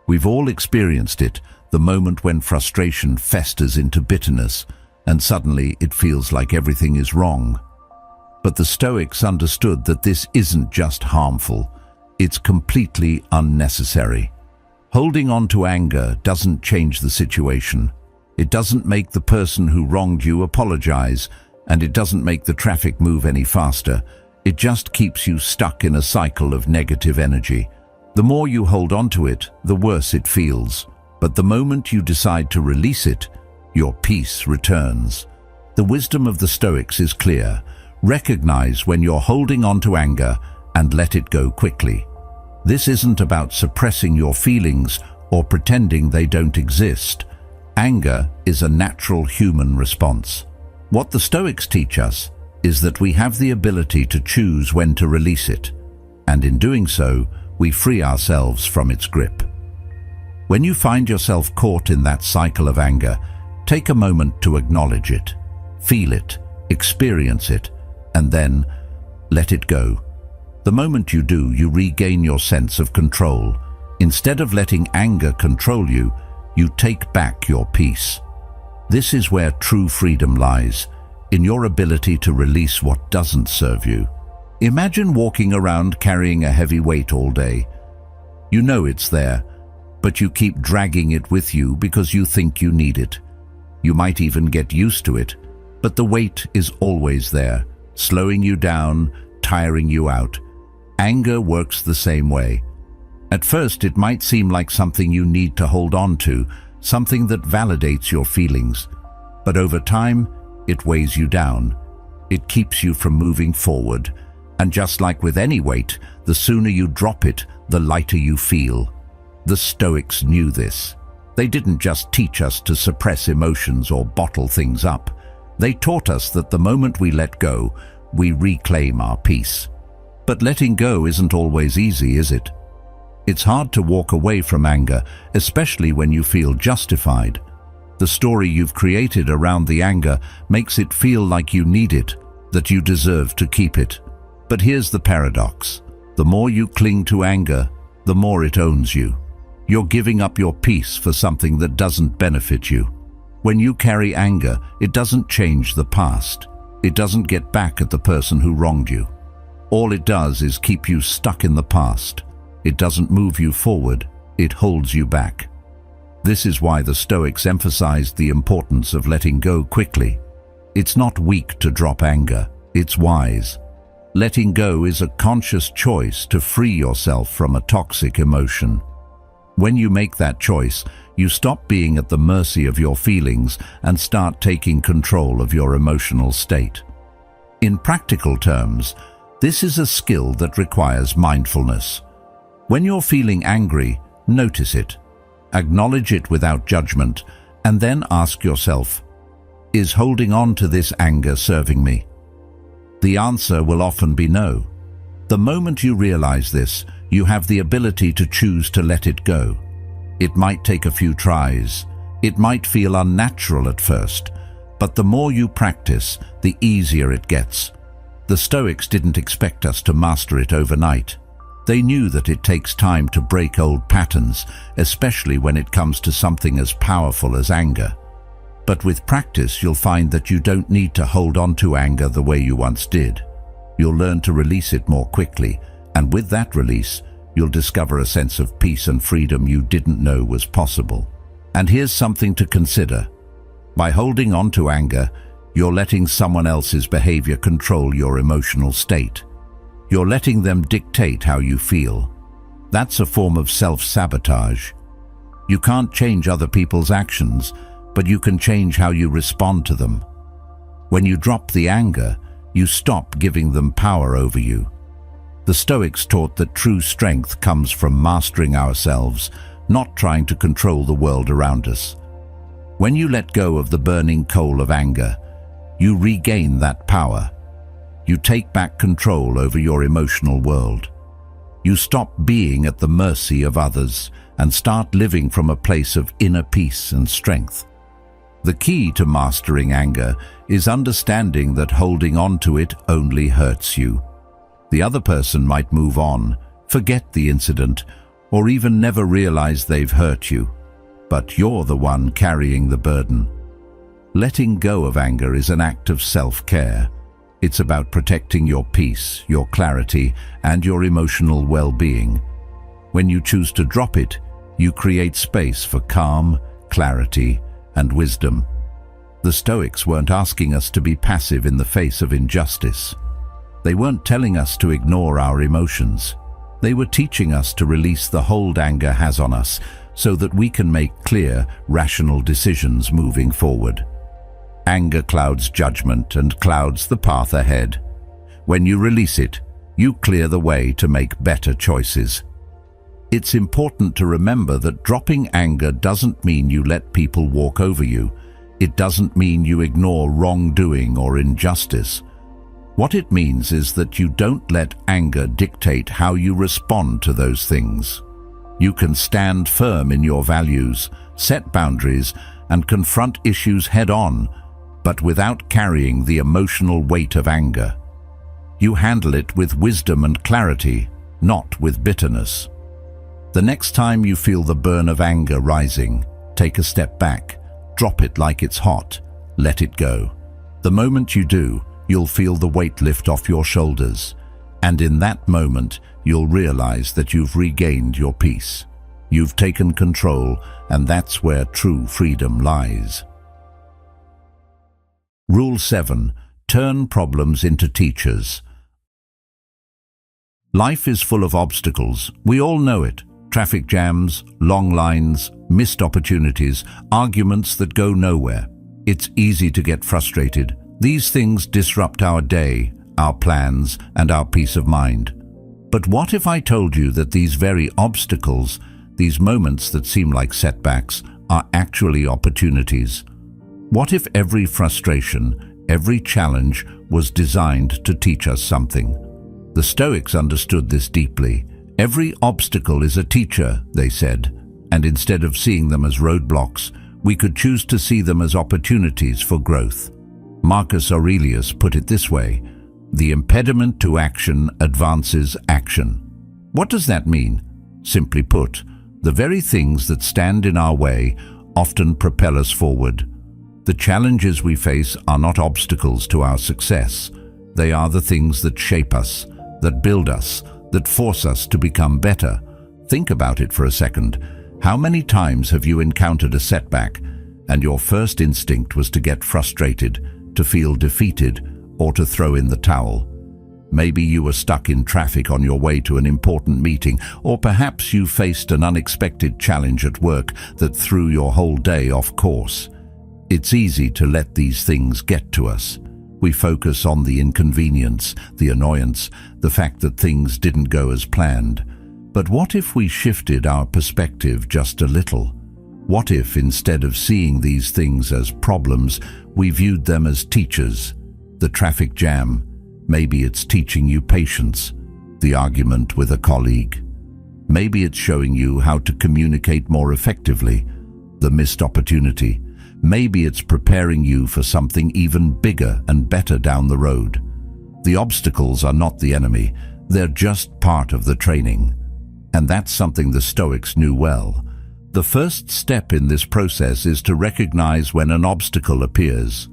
We've all experienced it, the moment when frustration festers into bitterness, and suddenly it feels like everything is wrong. But the Stoics understood that this isn't just harmful, it's completely unnecessary. Holding on to anger doesn't change the situation. It doesn't make the person who wronged you apologize, and it doesn't make the traffic move any faster. It just keeps you stuck in a cycle of negative energy. The more you hold on to it, the worse it feels. But the moment you decide to release it, your peace returns. The wisdom of the Stoics is clear. Recognize when you're holding on to anger and let it go quickly. This isn't about suppressing your feelings or pretending they don't exist. Anger is a natural human response. What the Stoics teach us is that we have the ability to choose when to release it, and in doing so, we free ourselves from its grip. When you find yourself caught in that cycle of anger, take a moment to acknowledge it, feel it, experience it, and then let it go. The moment you do, you regain your sense of control. Instead of letting anger control you, you take back your peace. This is where true freedom lies, in your ability to release what doesn't serve you. Imagine walking around carrying a heavy weight all day. You know it's there, but you keep dragging it with you because you think you need it. You might even get used to it, but the weight is always there, slowing you down, tiring you out. Anger works the same way. At first, it might seem like something you need to hold on to, something that validates your feelings. But over time, it weighs you down. It keeps you from moving forward. And just like with any weight, the sooner you drop it, the lighter you feel. The Stoics knew this. They didn't just teach us to suppress emotions or bottle things up. They taught us that the moment we let go, we reclaim our peace. But letting go isn't always easy, is it? It's hard to walk away from anger, especially when you feel justified. The story you've created around the anger makes it feel like you need it, that you deserve to keep it. But here's the paradox. The more you cling to anger, the more it owns you. You're giving up your peace for something that doesn't benefit you. When you carry anger, it doesn't change the past. It doesn't get back at the person who wronged you. All it does is keep you stuck in the past. It doesn't move you forward, it holds you back. This is why the Stoics emphasized the importance of letting go quickly. It's not weak to drop anger, it's wise. Letting go is a conscious choice to free yourself from a toxic emotion. When you make that choice, you stop being at the mercy of your feelings and start taking control of your emotional state. In practical terms, this is a skill that requires mindfulness. When you're feeling angry, notice it. Acknowledge it without judgment, and then ask yourself, is holding on to this anger serving me? The answer will often be no. The moment you realize this, you have the ability to choose to let it go. It might take a few tries. It might feel unnatural at first, but the more you practice, the easier it gets. The Stoics didn't expect us to master it overnight. They knew that it takes time to break old patterns, especially when it comes to something as powerful as anger. But with practice, you'll find that you don't need to hold on to anger the way you once did. You'll learn to release it more quickly, and with that release, you'll discover a sense of peace and freedom you didn't know was possible. And here's something to consider. By holding on to anger, you're letting someone else's behavior control your emotional state. You're letting them dictate how you feel. That's a form of self-sabotage. You can't change other people's actions, but you can change how you respond to them. When you drop the anger, you stop giving them power over you. The Stoics taught that true strength comes from mastering ourselves, not trying to control the world around us. When you let go of the burning coal of anger, you regain that power. You take back control over your emotional world. You stop being at the mercy of others and start living from a place of inner peace and strength. The key to mastering anger is understanding that holding on to it only hurts you. The other person might move on, forget the incident, or even never realize they've hurt you. But you're the one carrying the burden. Letting go of anger is an act of self-care. It's about protecting your peace, your clarity, and your emotional well-being. When you choose to drop it, you create space for calm, clarity, and wisdom. The Stoics weren't asking us to be passive in the face of injustice. They weren't telling us to ignore our emotions. They were teaching us to release the hold anger has on us so that we can make clear, rational decisions moving forward. Anger clouds judgment and clouds the path ahead. When you release it, you clear the way to make better choices. It's important to remember that dropping anger doesn't mean you let people walk over you. It doesn't mean you ignore wrongdoing or injustice. What it means is that you don't let anger dictate how you respond to those things. You can stand firm in your values, set boundaries, and confront issues head-on, but without carrying the emotional weight of anger. You handle it with wisdom and clarity, not with bitterness. The next time you feel the burn of anger rising, take a step back, drop it like it's hot, let it go. The moment you do, you'll feel the weight lift off your shoulders, and in that moment, you'll realize that you've regained your peace. You've taken control, and that's where true freedom lies. Rule 7. Turn problems into teachers. Life is full of obstacles. We all know it. Traffic jams, long lines, missed opportunities, arguments that go nowhere. It's easy to get frustrated. These things disrupt our day, our plans, and our peace of mind. But what if I told you that these very obstacles, these moments that seem like setbacks, are actually opportunities? What if every frustration, every challenge was designed to teach us something? The Stoics understood this deeply. Every obstacle is a teacher, they said, and instead of seeing them as roadblocks, we could choose to see them as opportunities for growth. Marcus Aurelius put it this way: the impediment to action advances action. What does that mean? Simply put, the very things that stand in our way often propel us forward. The challenges we face are not obstacles to our success. They are the things that shape us, that build us, that force us to become better. Think about it for a second. How many times have you encountered a setback, and your first instinct was to get frustrated, to feel defeated, or to throw in the towel? Maybe you were stuck in traffic on your way to an important meeting, or perhaps you faced an unexpected challenge at work that threw your whole day off course. It's easy to let these things get to us. We focus on the inconvenience, the annoyance, the fact that things didn't go as planned. But what if we shifted our perspective just a little? What if, instead of seeing these things as problems, we viewed them as teachers? The traffic jam, maybe it's teaching you patience. The argument with a colleague, maybe it's showing you how to communicate more effectively. The missed opportunity, maybe it's preparing you for something even bigger and better down the road. The obstacles are not the enemy, they're just part of the training. And that's something the Stoics knew well. The first step in this process is to recognize when an obstacle appears.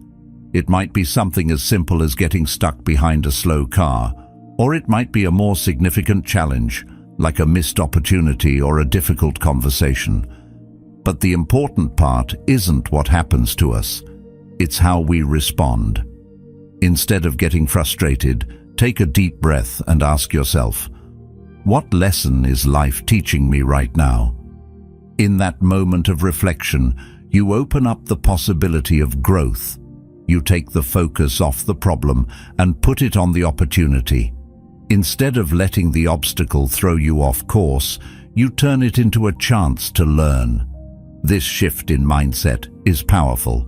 It might be something as simple as getting stuck behind a slow car, or it might be a more significant challenge, like a missed opportunity or a difficult conversation. But the important part isn't what happens to us, it's how we respond. Instead of getting frustrated, take a deep breath and ask yourself, what lesson is life teaching me right now? In that moment of reflection, you open up the possibility of growth. You take the focus off the problem and put it on the opportunity. Instead of letting the obstacle throw you off course, you turn it into a chance to learn. This shift in mindset is powerful.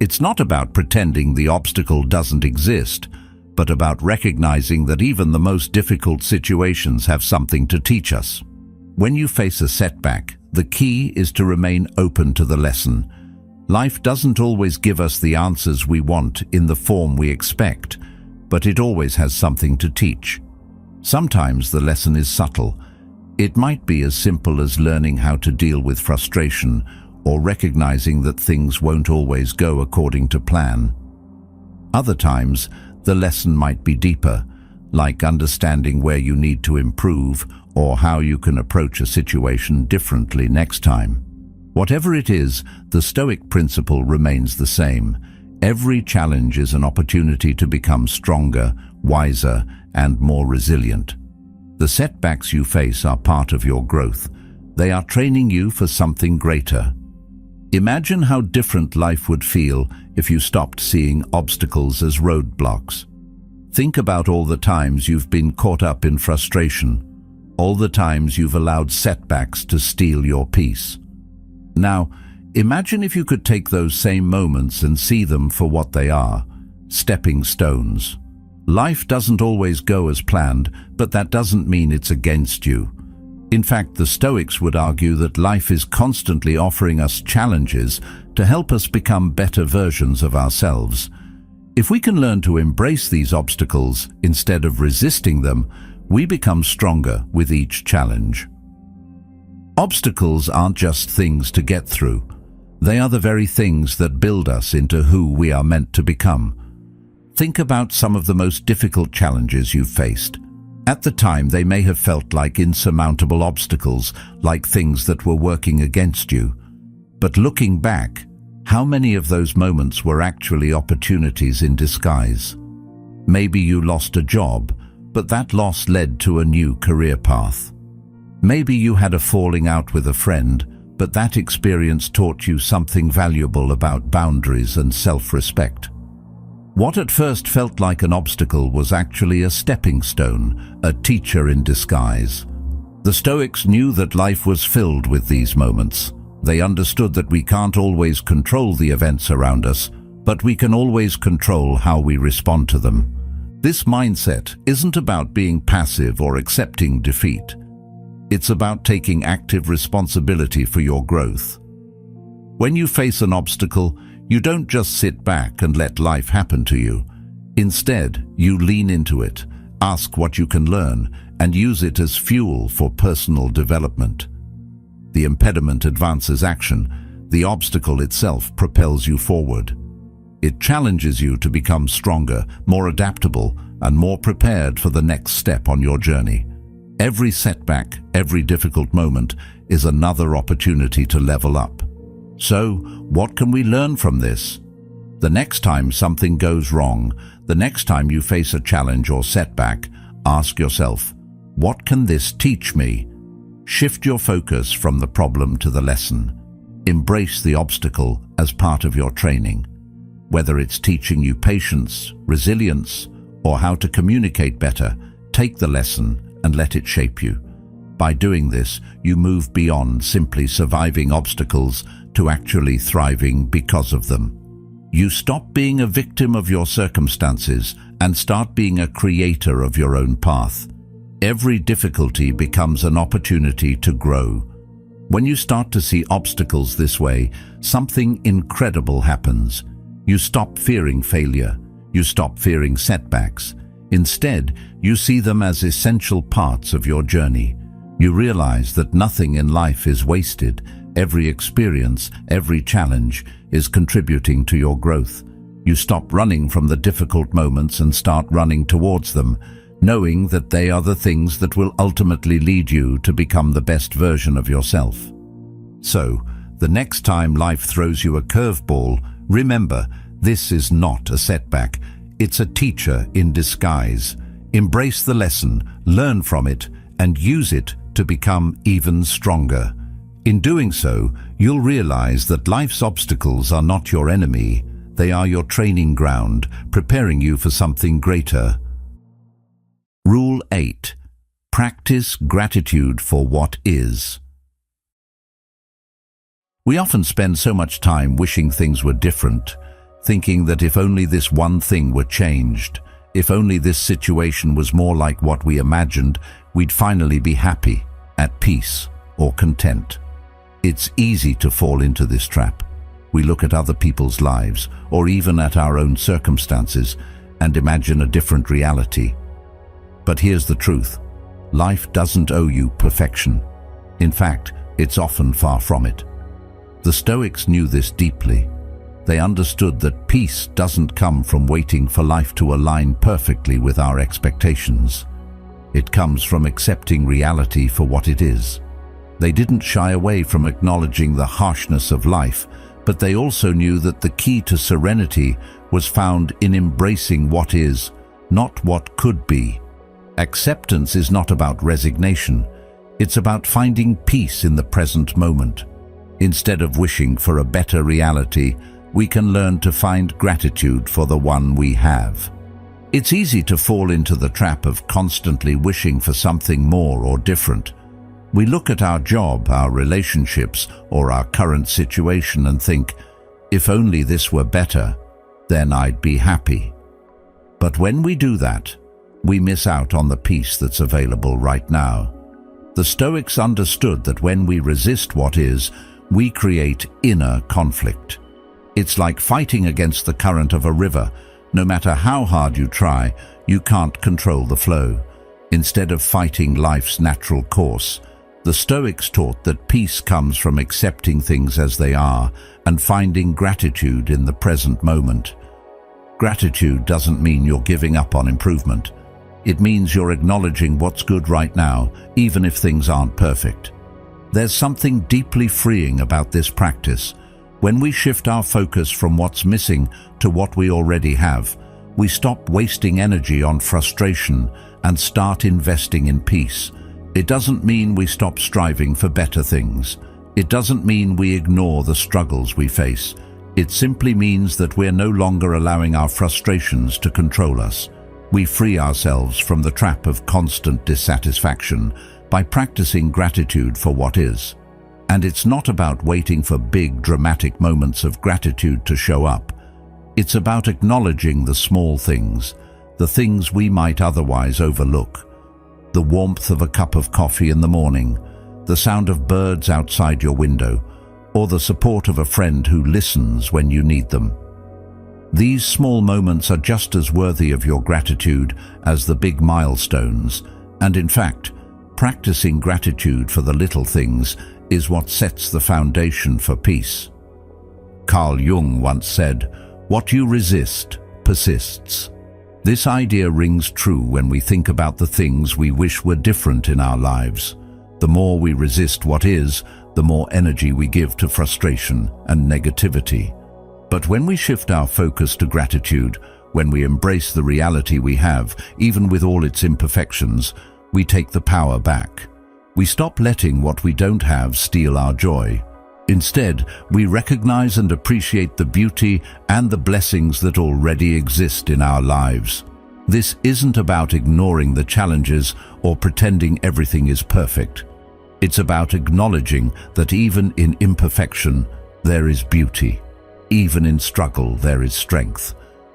It's not about pretending the obstacle doesn't exist, but about recognizing that even the most difficult situations have something to teach us. When you face a setback, the key is to remain open to the lesson. Life doesn't always give us the answers we want in the form we expect, but it always has something to teach. Sometimes the lesson is subtle. It might be as simple as learning how to deal with frustration or recognizing that things won't always go according to plan. Other times, the lesson might be deeper, like understanding where you need to improve or how you can approach a situation differently next time. Whatever it is, the Stoic principle remains the same. Every challenge is an opportunity to become stronger, wiser, and more resilient. The setbacks you face are part of your growth. They are training you for something greater. Imagine how different life would feel if you stopped seeing obstacles as roadblocks. Think about all the times you've been caught up in frustration, all the times you've allowed setbacks to steal your peace. Now, imagine if you could take those same moments and see them for what they are, stepping stones. Life doesn't always go as planned, but that doesn't mean it's against you. In fact, the Stoics would argue that life is constantly offering us challenges to help us become better versions of ourselves. If we can learn to embrace these obstacles instead of resisting them, we become stronger with each challenge. Obstacles aren't just things to get through. They are the very things that build us into who we are meant to become. Think about some of the most difficult challenges you've faced. At the time, they may have felt like insurmountable obstacles, like things that were working against you. But looking back, how many of those moments were actually opportunities in disguise? Maybe you lost a job, but that loss led to a new career path. Maybe you had a falling out with a friend, but that experience taught you something valuable about boundaries and self-respect. What at first felt like an obstacle was actually a stepping stone, a teacher in disguise. The Stoics knew that life was filled with these moments. They understood that we can't always control the events around us, but we can always control how we respond to them. This mindset isn't about being passive or accepting defeat. It's about taking active responsibility for your growth. When you face an obstacle, you don't just sit back and let life happen to you. Instead, you lean into it, ask what you can learn, and use it as fuel for personal development. The impediment advances action. The obstacle itself propels you forward. It challenges you to become stronger, more adaptable, and more prepared for the next step on your journey. Every setback, every difficult moment is another opportunity to level up. So, what can we learn from this? The next time something goes wrong, the next time you face a challenge or setback, ask yourself, what can this teach me? Shift your focus from the problem to the lesson. Embrace the obstacle as part of your training. Whether it's teaching you patience, resilience, or how to communicate better, take the lesson and let it shape you. By doing this, you move beyond simply surviving obstacles to actually thriving because of them. You stop being a victim of your circumstances and start being a creator of your own path. Every difficulty becomes an opportunity to grow. When you start to see obstacles this way, something incredible happens. You stop fearing failure. You stop fearing setbacks. Instead, you see them as essential parts of your journey. You realize that nothing in life is wasted. Every experience, every challenge is contributing to your growth. You stop running from the difficult moments and start running towards them, knowing that they are the things that will ultimately lead you to become the best version of yourself. So, the next time life throws you a curveball, remember, this is not a setback. It's a teacher in disguise. Embrace the lesson, learn from it, and use it to become even stronger. In doing so, you'll realize that life's obstacles are not your enemy. They are your training ground, preparing you for something greater. Rule 8. Practice gratitude for what is. We often spend so much time wishing things were different, thinking that if only this one thing were changed, if only this situation was more like what we imagined, we'd finally be happy, at peace, or content. It's easy to fall into this trap. We look at other people's lives, or even at our own circumstances, and imagine a different reality. But here's the truth. Life doesn't owe you perfection. In fact, it's often far from it. The Stoics knew this deeply. They understood that peace doesn't come from waiting for life to align perfectly with our expectations. It comes from accepting reality for what it is. They didn't shy away from acknowledging the harshness of life, but they also knew that the key to serenity was found in embracing what is, not what could be. Acceptance is not about resignation. It's about finding peace in the present moment. Instead of wishing for a better reality, we can learn to find gratitude for the one we have. It's easy to fall into the trap of constantly wishing for something more or different. We look at our job, our relationships, or our current situation and think, if only this were better, then I'd be happy. But when we do that, we miss out on the peace that's available right now. The Stoics understood that when we resist what is, we create inner conflict. It's like fighting against the current of a river. No matter how hard you try, you can't control the flow. Instead of fighting life's natural course, the Stoics taught that peace comes from accepting things as they are and finding gratitude in the present moment. Gratitude doesn't mean you're giving up on improvement. It means you're acknowledging what's good right now, even if things aren't perfect. There's something deeply freeing about this practice. When we shift our focus from what's missing to what we already have, we stop wasting energy on frustration and start investing in peace. It doesn't mean we stop striving for better things. It doesn't mean we ignore the struggles we face. It simply means that we're no longer allowing our frustrations to control us. We free ourselves from the trap of constant dissatisfaction by practicing gratitude for what is. And it's not about waiting for big, dramatic moments of gratitude to show up. It's about acknowledging the small things, the things we might otherwise overlook. The warmth of a cup of coffee in the morning, the sound of birds outside your window, or the support of a friend who listens when you need them. These small moments are just as worthy of your gratitude as the big milestones, and in fact, practicing gratitude for the little things is what sets the foundation for peace. Carl Jung once said, "What you resist persists." This idea rings true when we think about the things we wish were different in our lives. The more we resist what is, the more energy we give to frustration and negativity. But when we shift our focus to gratitude, when we embrace the reality we have, even with all its imperfections, we take the power back. We stop letting what we don't have steal our joy. Instead, we recognize and appreciate the beauty and the blessings that already exist in our lives. This isn't about ignoring the challenges or pretending everything is perfect. It's about acknowledging that even in imperfection, there is beauty. Even in struggle, there is strength.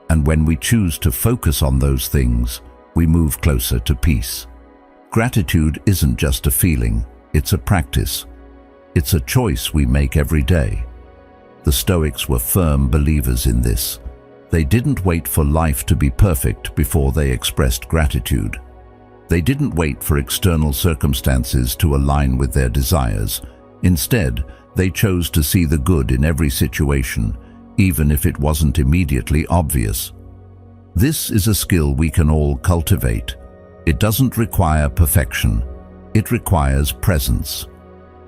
And when we choose to focus on those things, we move closer to peace. Gratitude isn't just a feeling, it's a practice. It's a choice we make every day. The Stoics were firm believers in this. They didn't wait for life to be perfect before they expressed gratitude. They didn't wait for external circumstances to align with their desires. Instead, they chose to see the good in every situation, even if it wasn't immediately obvious. This is a skill we can all cultivate. It doesn't require perfection. It requires presence.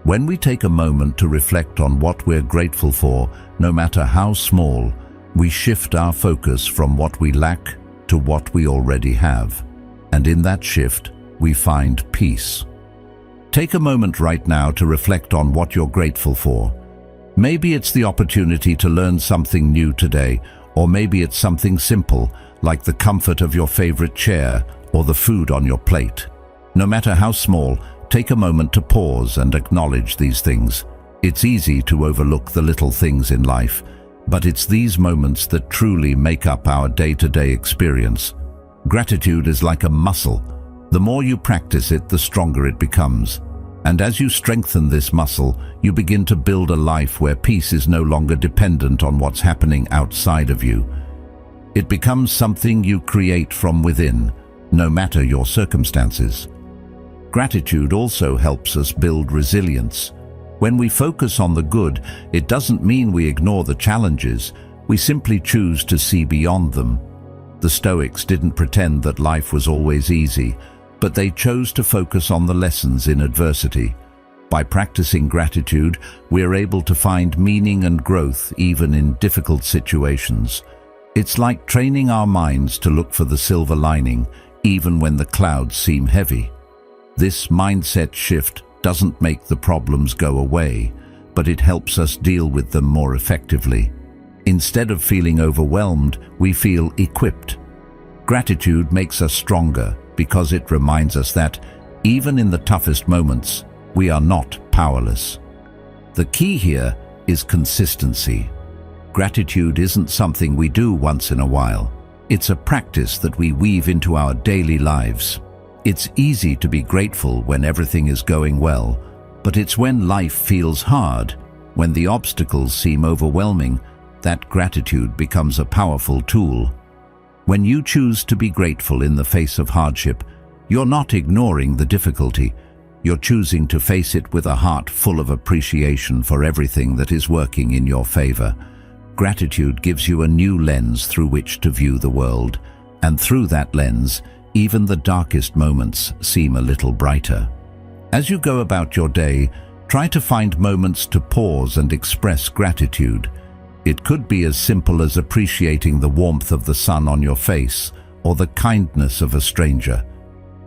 When we take a moment to reflect on what we're grateful for, no matter how small, we shift our focus from what we lack to what we already have. And in that shift, we find peace. Take a moment right now to reflect on what you're grateful for. Maybe it's the opportunity to learn something new today, or maybe it's something simple, like the comfort of your favorite chair or the food on your plate. No matter how small, take a moment to pause and acknowledge these things. It's easy to overlook the little things in life, but it's these moments that truly make up our day-to-day experience. Gratitude is like a muscle. The more you practice it, the stronger it becomes. And as you strengthen this muscle, you begin to build a life where peace is no longer dependent on what's happening outside of you. It becomes something you create from within, no matter your circumstances. Gratitude also helps us build resilience. When we focus on the good, it doesn't mean we ignore the challenges. We simply choose to see beyond them. The Stoics didn't pretend that life was always easy, but they chose to focus on the lessons in adversity. By practicing gratitude, we're able to find meaning and growth even in difficult situations. It's like training our minds to look for the silver lining, even when the clouds seem heavy. This mindset shift doesn't make the problems go away, but it helps us deal with them more effectively. Instead of feeling overwhelmed, we feel equipped. Gratitude makes us stronger because it reminds us that, even in the toughest moments, we are not powerless. The key here is consistency. Gratitude isn't something we do once in a while. It's a practice that we weave into our daily lives. It's easy to be grateful when everything is going well, but it's when life feels hard, when the obstacles seem overwhelming, that gratitude becomes a powerful tool. When you choose to be grateful in the face of hardship, you're not ignoring the difficulty. You're choosing to face it with a heart full of appreciation for everything that is working in your favor. Gratitude gives you a new lens through which to view the world, and through that lens, even the darkest moments seem a little brighter. As you go about your day, try to find moments to pause and express gratitude. It could be as simple as appreciating the warmth of the sun on your face or the kindness of a stranger.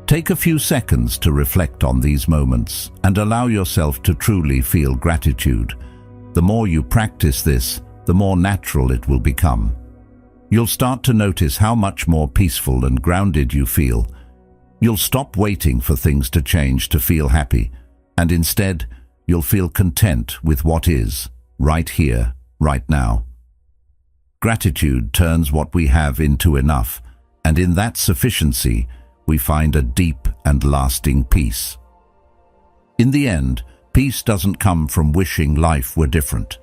Take a few seconds to reflect on these moments and allow yourself to truly feel gratitude. The more you practice this, the more natural it will become. You'll start to notice how much more peaceful and grounded you feel. You'll stop waiting for things to change to feel happy, and instead, you'll feel content with what is, right here, right now. Gratitude turns what we have into enough, and in that sufficiency, we find a deep and lasting peace. In the end, peace doesn't come from wishing life were different.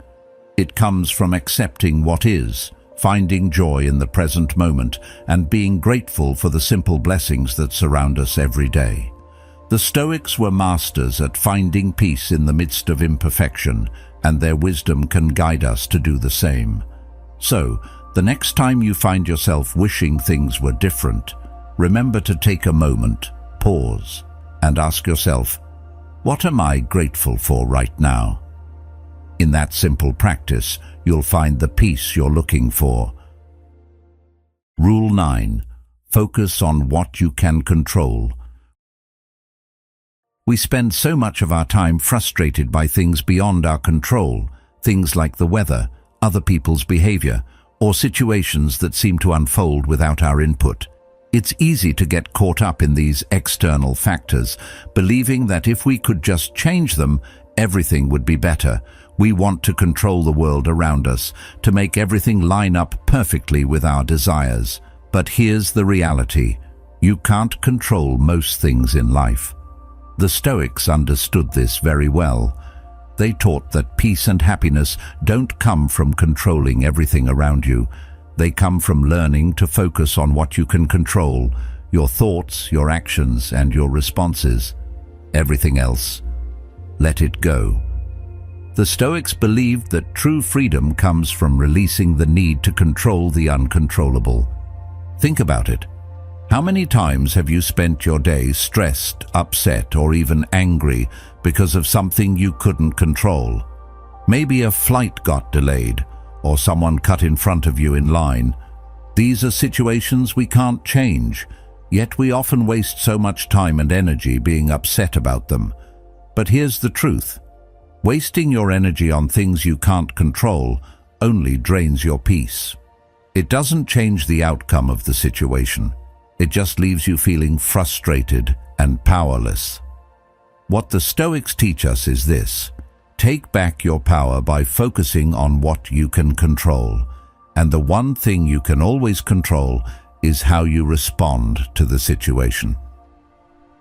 It comes from accepting what is, finding joy in the present moment, and being grateful for the simple blessings that surround us every day. The Stoics were masters at finding peace in the midst of imperfection, and their wisdom can guide us to do the same. So, the next time you find yourself wishing things were different, remember to take a moment, pause, and ask yourself, what am I grateful for right now? In that simple practice, you'll find the peace you're looking for. Rule 9. Focus on what you can control. We spend so much of our time frustrated by things beyond our control, things like the weather, other people's behavior, or situations that seem to unfold without our input. It's easy to get caught up in these external factors, believing that if we could just change them, everything would be better. We want to control the world around us, to make everything line up perfectly with our desires. But here's the reality. You can't control most things in life. The Stoics understood this very well. They taught that peace and happiness don't come from controlling everything around you. They come from learning to focus on what you can control, your thoughts, your actions, and your responses. Everything else, let it go. The Stoics believed that true freedom comes from releasing the need to control the uncontrollable. Think about it. How many times have you spent your day stressed, upset, or even angry because of something you couldn't control? Maybe a flight got delayed, or someone cut in front of you in line. These are situations we can't change, yet we often waste so much time and energy being upset about them. But here's the truth. Wasting your energy on things you can't control only drains your peace. It doesn't change the outcome of the situation. It just leaves you feeling frustrated and powerless. What the Stoics teach us is this: take back your power by focusing on what you can control. And the one thing you can always control is how you respond to the situation.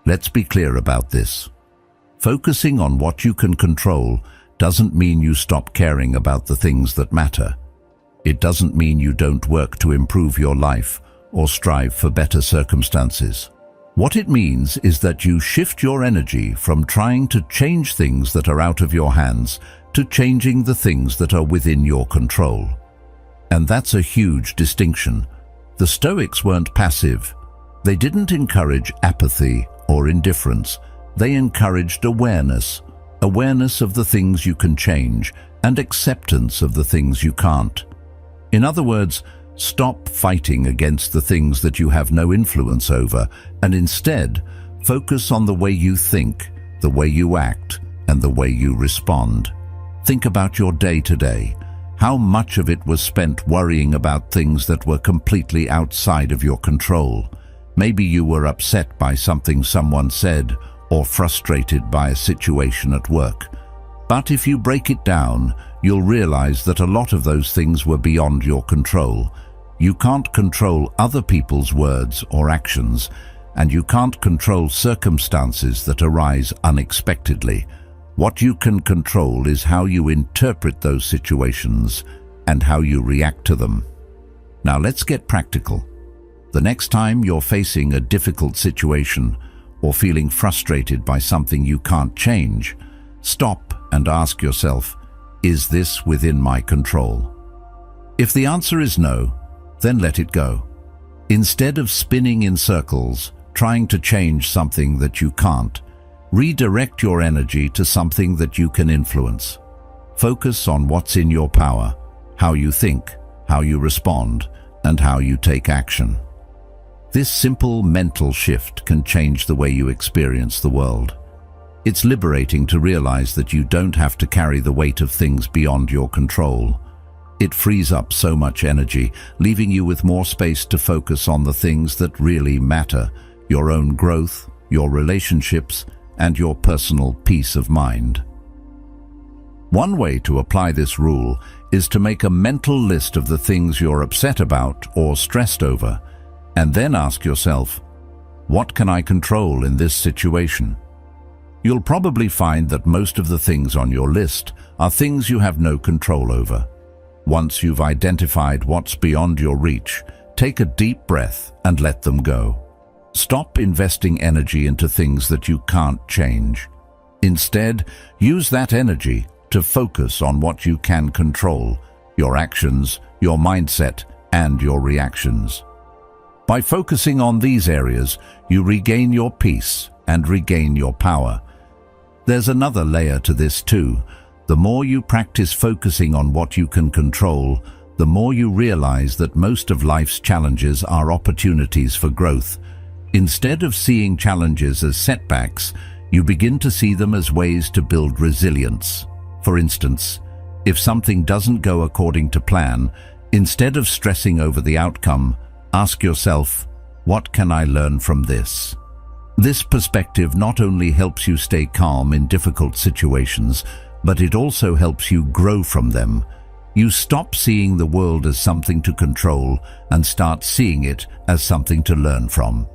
Let's be clear about this. Focusing on what you can control doesn't mean you stop caring about the things that matter. It doesn't mean you don't work to improve your life or strive for better circumstances. What it means is that you shift your energy from trying to change things that are out of your hands to changing the things that are within your control. And that's a huge distinction. The Stoics weren't passive. They didn't encourage apathy or indifference. They encouraged awareness of the things you can change and acceptance of the things you can't. In other words, stop fighting against the things that you have no influence over, and instead focus on the way you think, the way you act, and the way you respond. Think about your day today. How much of it was spent worrying about things that were completely outside of your control? Maybe you were upset by something someone said, or frustrated by a situation at work. But if you break it down, you'll realize that a lot of those things were beyond your control. You can't control other people's words or actions, and you can't control circumstances that arise unexpectedly. What you can control is how you interpret those situations and how you react to them. Now let's get practical. The next time you're facing a difficult situation or feeling frustrated by something you can't change, stop and ask yourself, is this within my control? If the answer is no, then let it go. Instead of spinning in circles, trying to change something that you can't, redirect your energy to something that you can influence. Focus on what's in your power, how you think, how you respond, and how you take action. This simple mental shift can change the way you experience the world. It's liberating to realize that you don't have to carry the weight of things beyond your control. It frees up so much energy, leaving you with more space to focus on the things that really matter: your own growth, your relationships, and your personal peace of mind. One way to apply this rule is to make a mental list of the things you're upset about or stressed over, and then ask yourself, What can I control in this situation? You'll probably find that most of the things on your list are things you have no control over. Once you've identified what's beyond your reach, take a deep breath and let them go. Stop investing energy into things that you can't change. Instead, use that energy to focus on what you can control: your actions, your mindset, and your reactions. By focusing on these areas, you regain your peace and regain your power. There's another layer to this too. The more you practice focusing on what you can control, the more you realize that most of life's challenges are opportunities for growth. Instead of seeing challenges as setbacks, you begin to see them as ways to build resilience. For instance, if something doesn't go according to plan, instead of stressing over the outcome, ask yourself, what can I learn from this? This perspective not only helps you stay calm in difficult situations, but it also helps you grow from them. You stop seeing the world as something to control and start seeing it as something to learn from.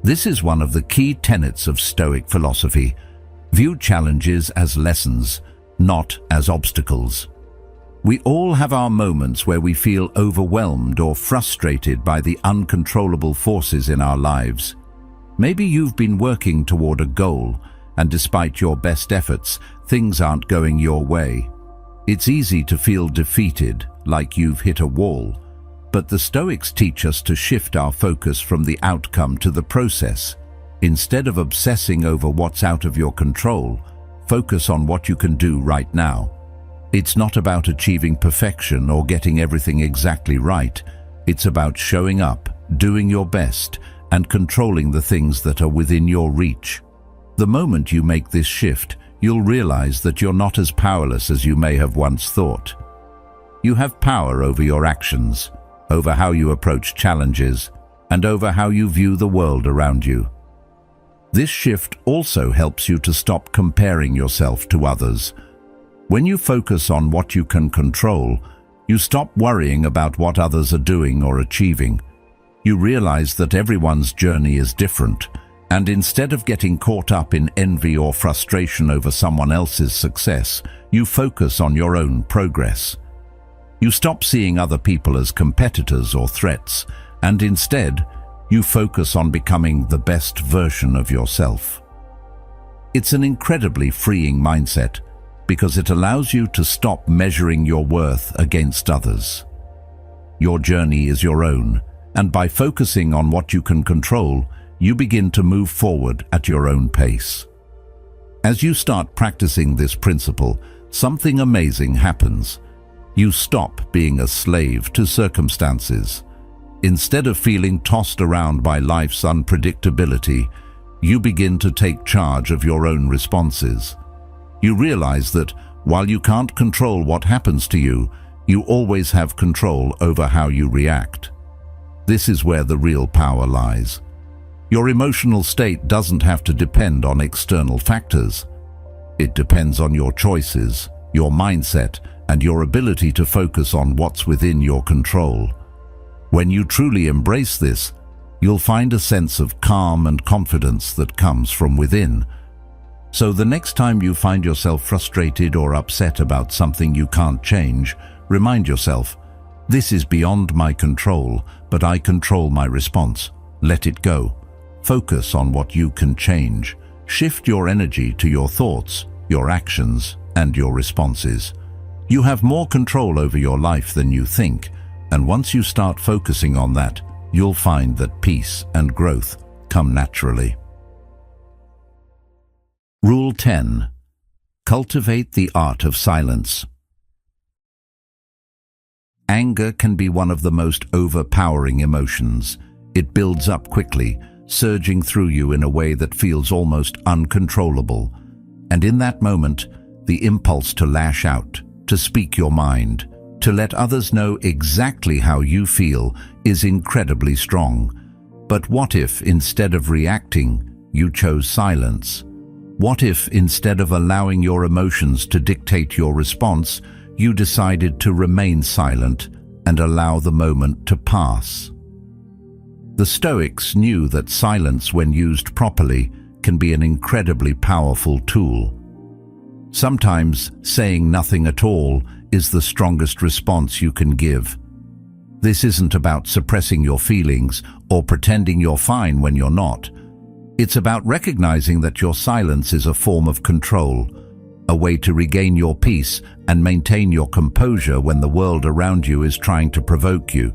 This is one of the key tenets of Stoic philosophy. View challenges as lessons, not as obstacles. We all have our moments where we feel overwhelmed or frustrated by the uncontrollable forces in our lives. Maybe you've been working toward a goal, and despite your best efforts, things aren't going your way. It's easy to feel defeated, like you've hit a wall. But the Stoics teach us to shift our focus from the outcome to the process. Instead of obsessing over what's out of your control, focus on what you can do right now. It's not about achieving perfection or getting everything exactly right. It's about showing up, doing your best, and controlling the things that are within your reach. The moment you make this shift, you'll realize that you're not as powerless as you may have once thought. You have power over your actions, over how you approach challenges, and over how you view the world around you. This shift also helps you to stop comparing yourself to others. When you focus on what you can control, you stop worrying about what others are doing or achieving. You realize that everyone's journey is different, and instead of getting caught up in envy or frustration over someone else's success, you focus on your own progress. You stop seeing other people as competitors or threats, and instead, you focus on becoming the best version of yourself. It's an incredibly freeing mindset because it allows you to stop measuring your worth against others. Your journey is your own, and by focusing on what you can control, you begin to move forward at your own pace. As you start practicing this principle, something amazing happens. You stop being a slave to circumstances. Instead of feeling tossed around by life's unpredictability, you begin to take charge of your own responses. You realize that while you can't control what happens to you, you always have control over how you react. This is where the real power lies. Your emotional state doesn't have to depend on external factors. It depends on your choices, your mindset, and your ability to focus on what's within your control. When you truly embrace this, you'll find a sense of calm and confidence that comes from within. So the next time you find yourself frustrated or upset about something you can't change, remind yourself, this is beyond my control, but I control my response. Let it go. Focus on what you can change. Shift your energy to your thoughts, your actions, and your responses. You have more control over your life than you think, and once you start focusing on that, you'll find that peace and growth come naturally. Rule 10. Cultivate the art of silence. Anger can be one of the most overpowering emotions. It builds up quickly, surging through you in a way that feels almost uncontrollable. And in that moment, the impulse to lash out, to speak your mind, to let others know exactly how you feel is incredibly strong. But what if, instead of reacting, you chose silence? What if, instead of allowing your emotions to dictate your response, you decided to remain silent and allow the moment to pass? The Stoics knew that silence, when used properly, can be an incredibly powerful tool. Sometimes saying nothing at all is the strongest response you can give. This isn't about suppressing your feelings or pretending you're fine when you're not. It's about recognizing that your silence is a form of control, a way to regain your peace and maintain your composure when the world around you is trying to provoke you.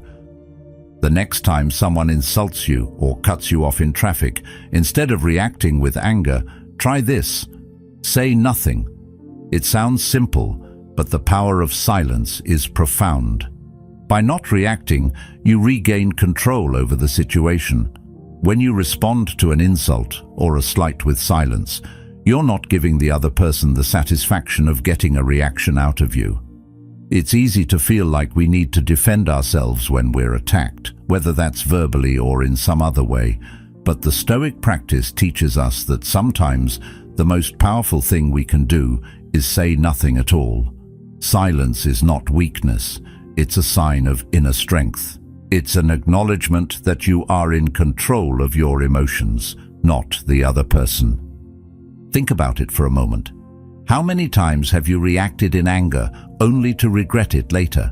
The next time someone insults you or cuts you off in traffic, instead of reacting with anger, try this. Say nothing. It sounds simple, but the power of silence is profound. By not reacting, you regain control over the situation. When you respond to an insult or a slight with silence, you're not giving the other person the satisfaction of getting a reaction out of you. It's easy to feel like we need to defend ourselves when we're attacked, whether that's verbally or in some other way. But the Stoic practice teaches us that sometimes the most powerful thing we can do is say nothing at all. Silence is not weakness. It's a sign of inner strength. It's an acknowledgement that you are in control of your emotions, not the other person. Think about it for a moment. How many times have you reacted in anger only to regret it later?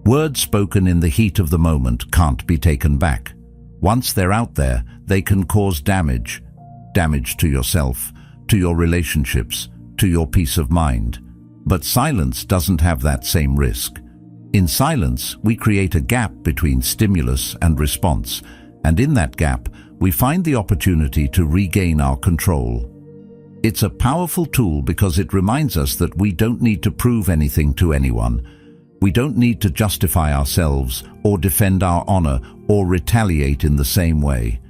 Words spoken in the heat of the moment can't be taken back. Once they're out there, they can cause damage. Damage to yourself, to your relationships, to your peace of mind. But silence doesn't have that same risk. In silence, we create a gap between stimulus and response, and in that gap, we find the opportunity to regain our control. It's a powerful tool because it reminds us that we don't need to prove anything to anyone. We don't need to justify ourselves or defend our honor or retaliate in the same way.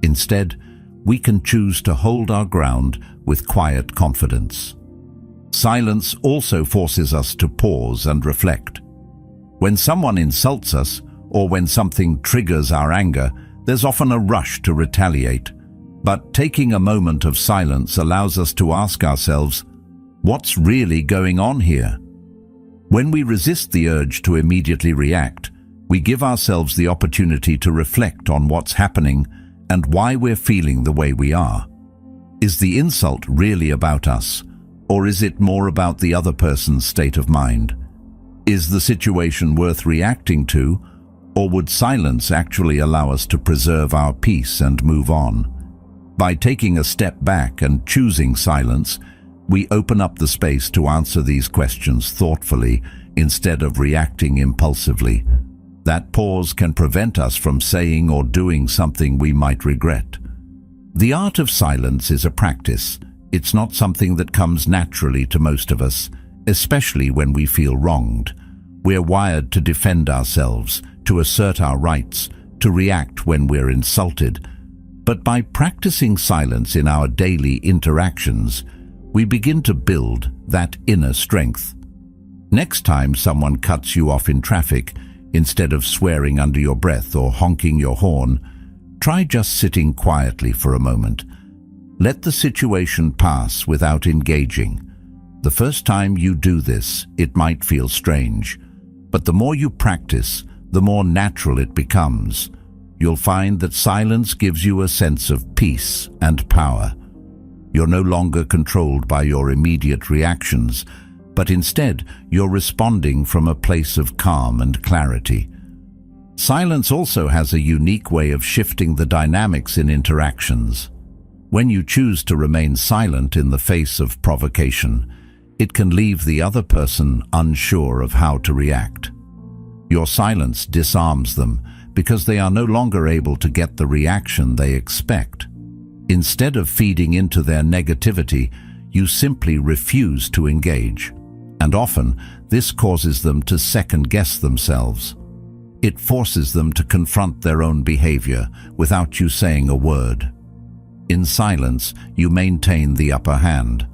Instead, we can choose to hold our ground with quiet confidence. Silence also forces us to pause and reflect. When someone insults us or when something triggers our anger, there's often a rush to retaliate. But taking a moment of silence allows us to ask ourselves, what's really going on here? When we resist the urge to immediately react, we give ourselves the opportunity to reflect on what's happening and why we're feeling the way we are. Is the insult really about us, or is it more about the other person's state of mind? Is the situation worth reacting to, or would silence actually allow us to preserve our peace and move on? By taking a step back and choosing silence, we open up the space to answer these questions thoughtfully instead of reacting impulsively. That pause can prevent us from saying or doing something we might regret. The art of silence is a practice. It's not something that comes naturally to most of us, especially when we feel wronged. We're wired to defend ourselves, to assert our rights, to react when we're insulted. But by practicing silence in our daily interactions, we begin to build that inner strength. Next time someone cuts you off in traffic, instead of swearing under your breath or honking your horn, try just sitting quietly for a moment. Let the situation pass without engaging. The first time you do this, it might feel strange, but the more you practice, the more natural it becomes. You'll find that silence gives you a sense of peace and power. You're no longer controlled by your immediate reactions, but instead you're responding from a place of calm and clarity. Silence also has a unique way of shifting the dynamics in interactions. When you choose to remain silent in the face of provocation, it can leave the other person unsure of how to react. Your silence disarms them because they are no longer able to get the reaction they expect. Instead of feeding into their negativity, you simply refuse to engage. And often, this causes them to second-guess themselves. It forces them to confront their own behavior without you saying a word. In silence, you maintain the upper hand.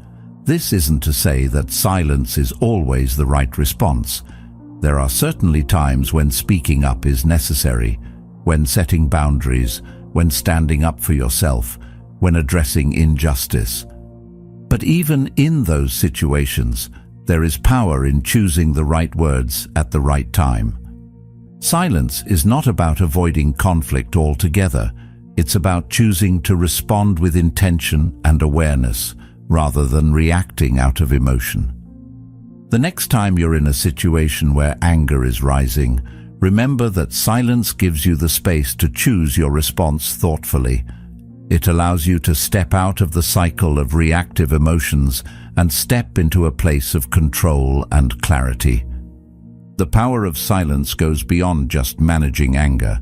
This isn't to say that silence is always the right response. There are certainly times when speaking up is necessary, when setting boundaries, when standing up for yourself, when addressing injustice. But even in those situations, there is power in choosing the right words at the right time. Silence is not about avoiding conflict altogether. It's about choosing to respond with intention and awareness, rather than reacting out of emotion. The next time you're in a situation where anger is rising, remember that silence gives you the space to choose your response thoughtfully. It allows you to step out of the cycle of reactive emotions and step into a place of control and clarity. The power of silence goes beyond just managing anger.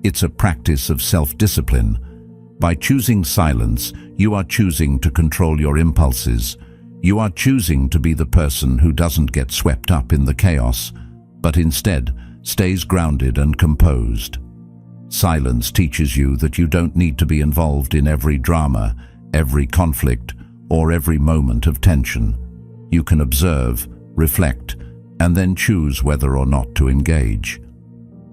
It's a practice of self-discipline. By choosing silence, you are choosing to control your impulses. You are choosing to be the person who doesn't get swept up in the chaos, but instead stays grounded and composed. Silence teaches you that you don't need to be involved in every drama, every conflict, or every moment of tension. You can observe, reflect, and then choose whether or not to engage.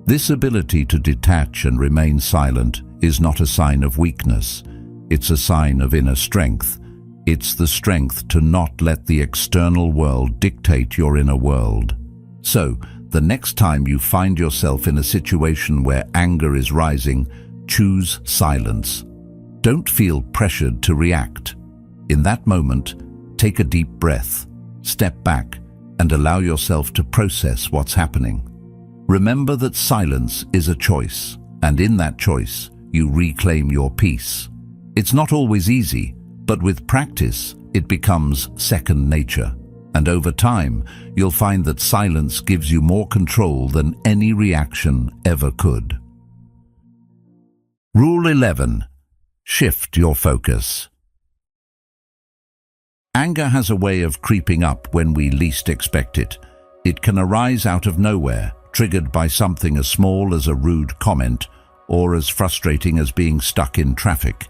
This ability to detach and remain silent is not a sign of weakness. It's a sign of inner strength. It's the strength to not let the external world dictate your inner world. So, the next time you find yourself in a situation where anger is rising, choose silence. Don't feel pressured to react. In that moment, take a deep breath, step back, and allow yourself to process what's happening. Remember that silence is a choice, and in that choice, you reclaim your peace. It's not always easy, but with practice, it becomes second nature. And over time, you'll find that silence gives you more control than any reaction ever could. Rule 11. Shift your focus. Anger has a way of creeping up when we least expect it. It can arise out of nowhere, triggered by something as small as a rude comment or as frustrating as being stuck in traffic.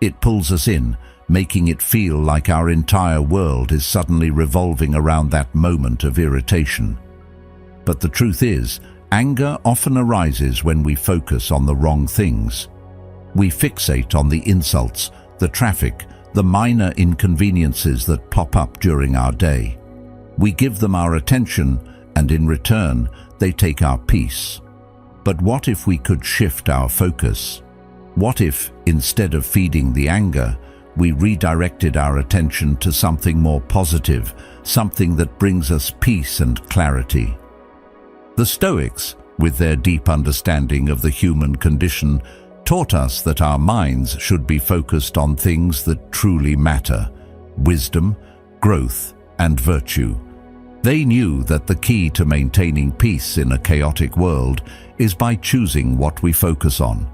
It pulls us in, making it feel like our entire world is suddenly revolving around that moment of irritation. But the truth is, anger often arises when we focus on the wrong things. We fixate on the insults, the traffic, the minor inconveniences that pop up during our day. We give them our attention, and in return, they take our peace. But what if we could shift our focus? What if, instead of feeding the anger, we redirected our attention to something more positive, something that brings us peace and clarity? The Stoics, with their deep understanding of the human condition, taught us that our minds should be focused on things that truly matter: wisdom, growth, and virtue. They knew that the key to maintaining peace in a chaotic world is by choosing what we focus on.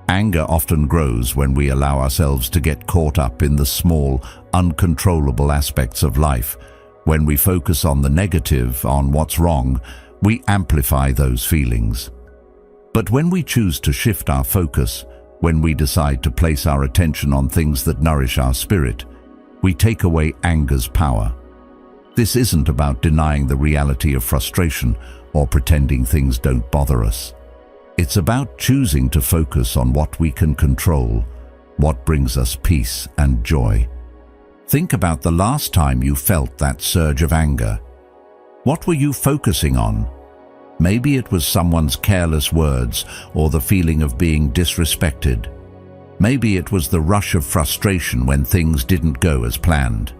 Anger often grows when we allow ourselves to get caught up in the small, uncontrollable aspects of life. When we focus on the negative, on what's wrong, we amplify those feelings. But when we choose to shift our focus, when we decide to place our attention on things that nourish our spirit, we take away anger's power. This isn't about denying the reality of frustration or pretending things don't bother us. It's about choosing to focus on what we can control, what brings us peace and joy. Think about the last time you felt that surge of anger. What were you focusing on? Maybe it was someone's careless words or the feeling of being disrespected. Maybe it was the rush of frustration when things didn't go as planned.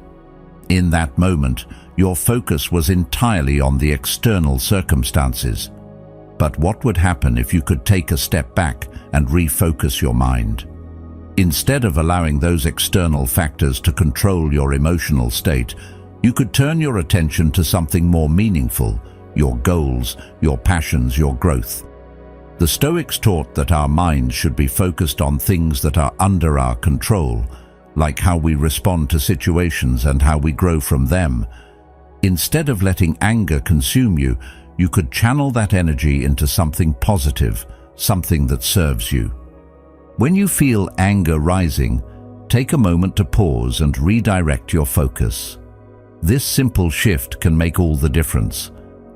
In that moment, your focus was entirely on the external circumstances. But what would happen if you could take a step back and refocus your mind? Instead of allowing those external factors to control your emotional state, you could turn your attention to something more meaningful: your goals, your passions, your growth. The Stoics taught that our minds should be focused on things that are under our control, like how we respond to situations and how we grow from them. Instead of letting anger consume you, you could channel that energy into something positive, something that serves you. When you feel anger rising, take a moment to pause and redirect your focus. This simple shift can make all the difference.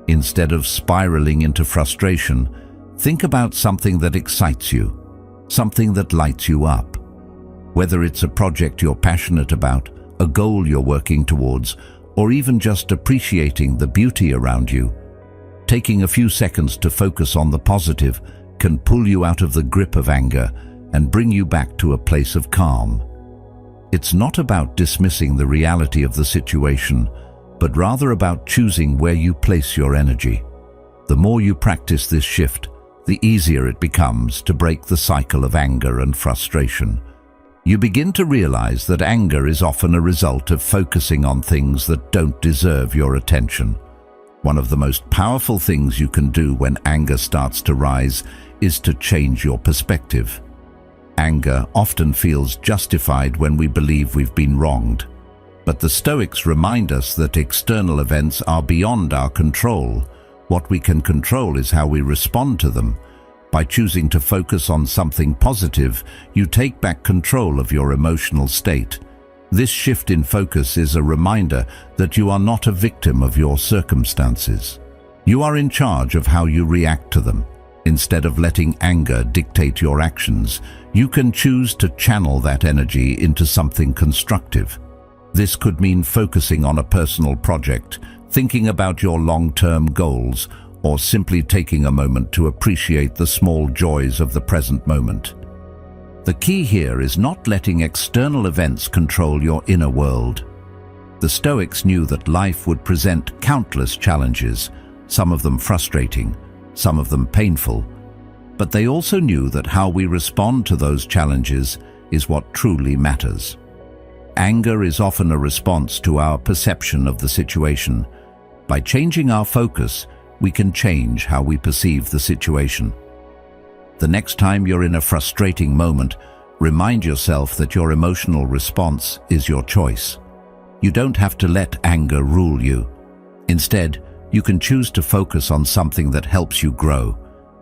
Instead of spiraling into frustration, think about something that excites you, something that lights you up. Whether it's a project you're passionate about, a goal you're working towards, or even just appreciating the beauty around you, Taking a few seconds to focus on the positive can pull you out of the grip of anger and bring you back to a place of calm. It's not about dismissing the reality of the situation, but rather about choosing where you place your energy. The more you practice this shift, the easier it becomes to break the cycle of anger and frustration. You begin to realize that anger is often a result of focusing on things that don't deserve your attention. One of the most powerful things you can do when anger starts to rise is to change your perspective. Anger often feels justified when we believe we've been wronged. But the Stoics remind us that external events are beyond our control. What we can control is how we respond to them. By choosing to focus on something positive, you take back control of your emotional state. This shift in focus is a reminder that you are not a victim of your circumstances. You are in charge of how you react to them. Instead of letting anger dictate your actions, you can choose to channel that energy into something constructive. This could mean focusing on a personal project, thinking about your long-term goals, or simply taking a moment to appreciate the small joys of the present moment. The key here is not letting external events control your inner world. The Stoics knew that life would present countless challenges, some of them frustrating, some of them painful, but they also knew that how we respond to those challenges is what truly matters. Anger is often a response to our perception of the situation. By changing our focus, we can change how we perceive the situation. The next time you're in a frustrating moment, remind yourself that your emotional response is your choice. You don't have to let anger rule you. Instead, you can choose to focus on something that helps you grow,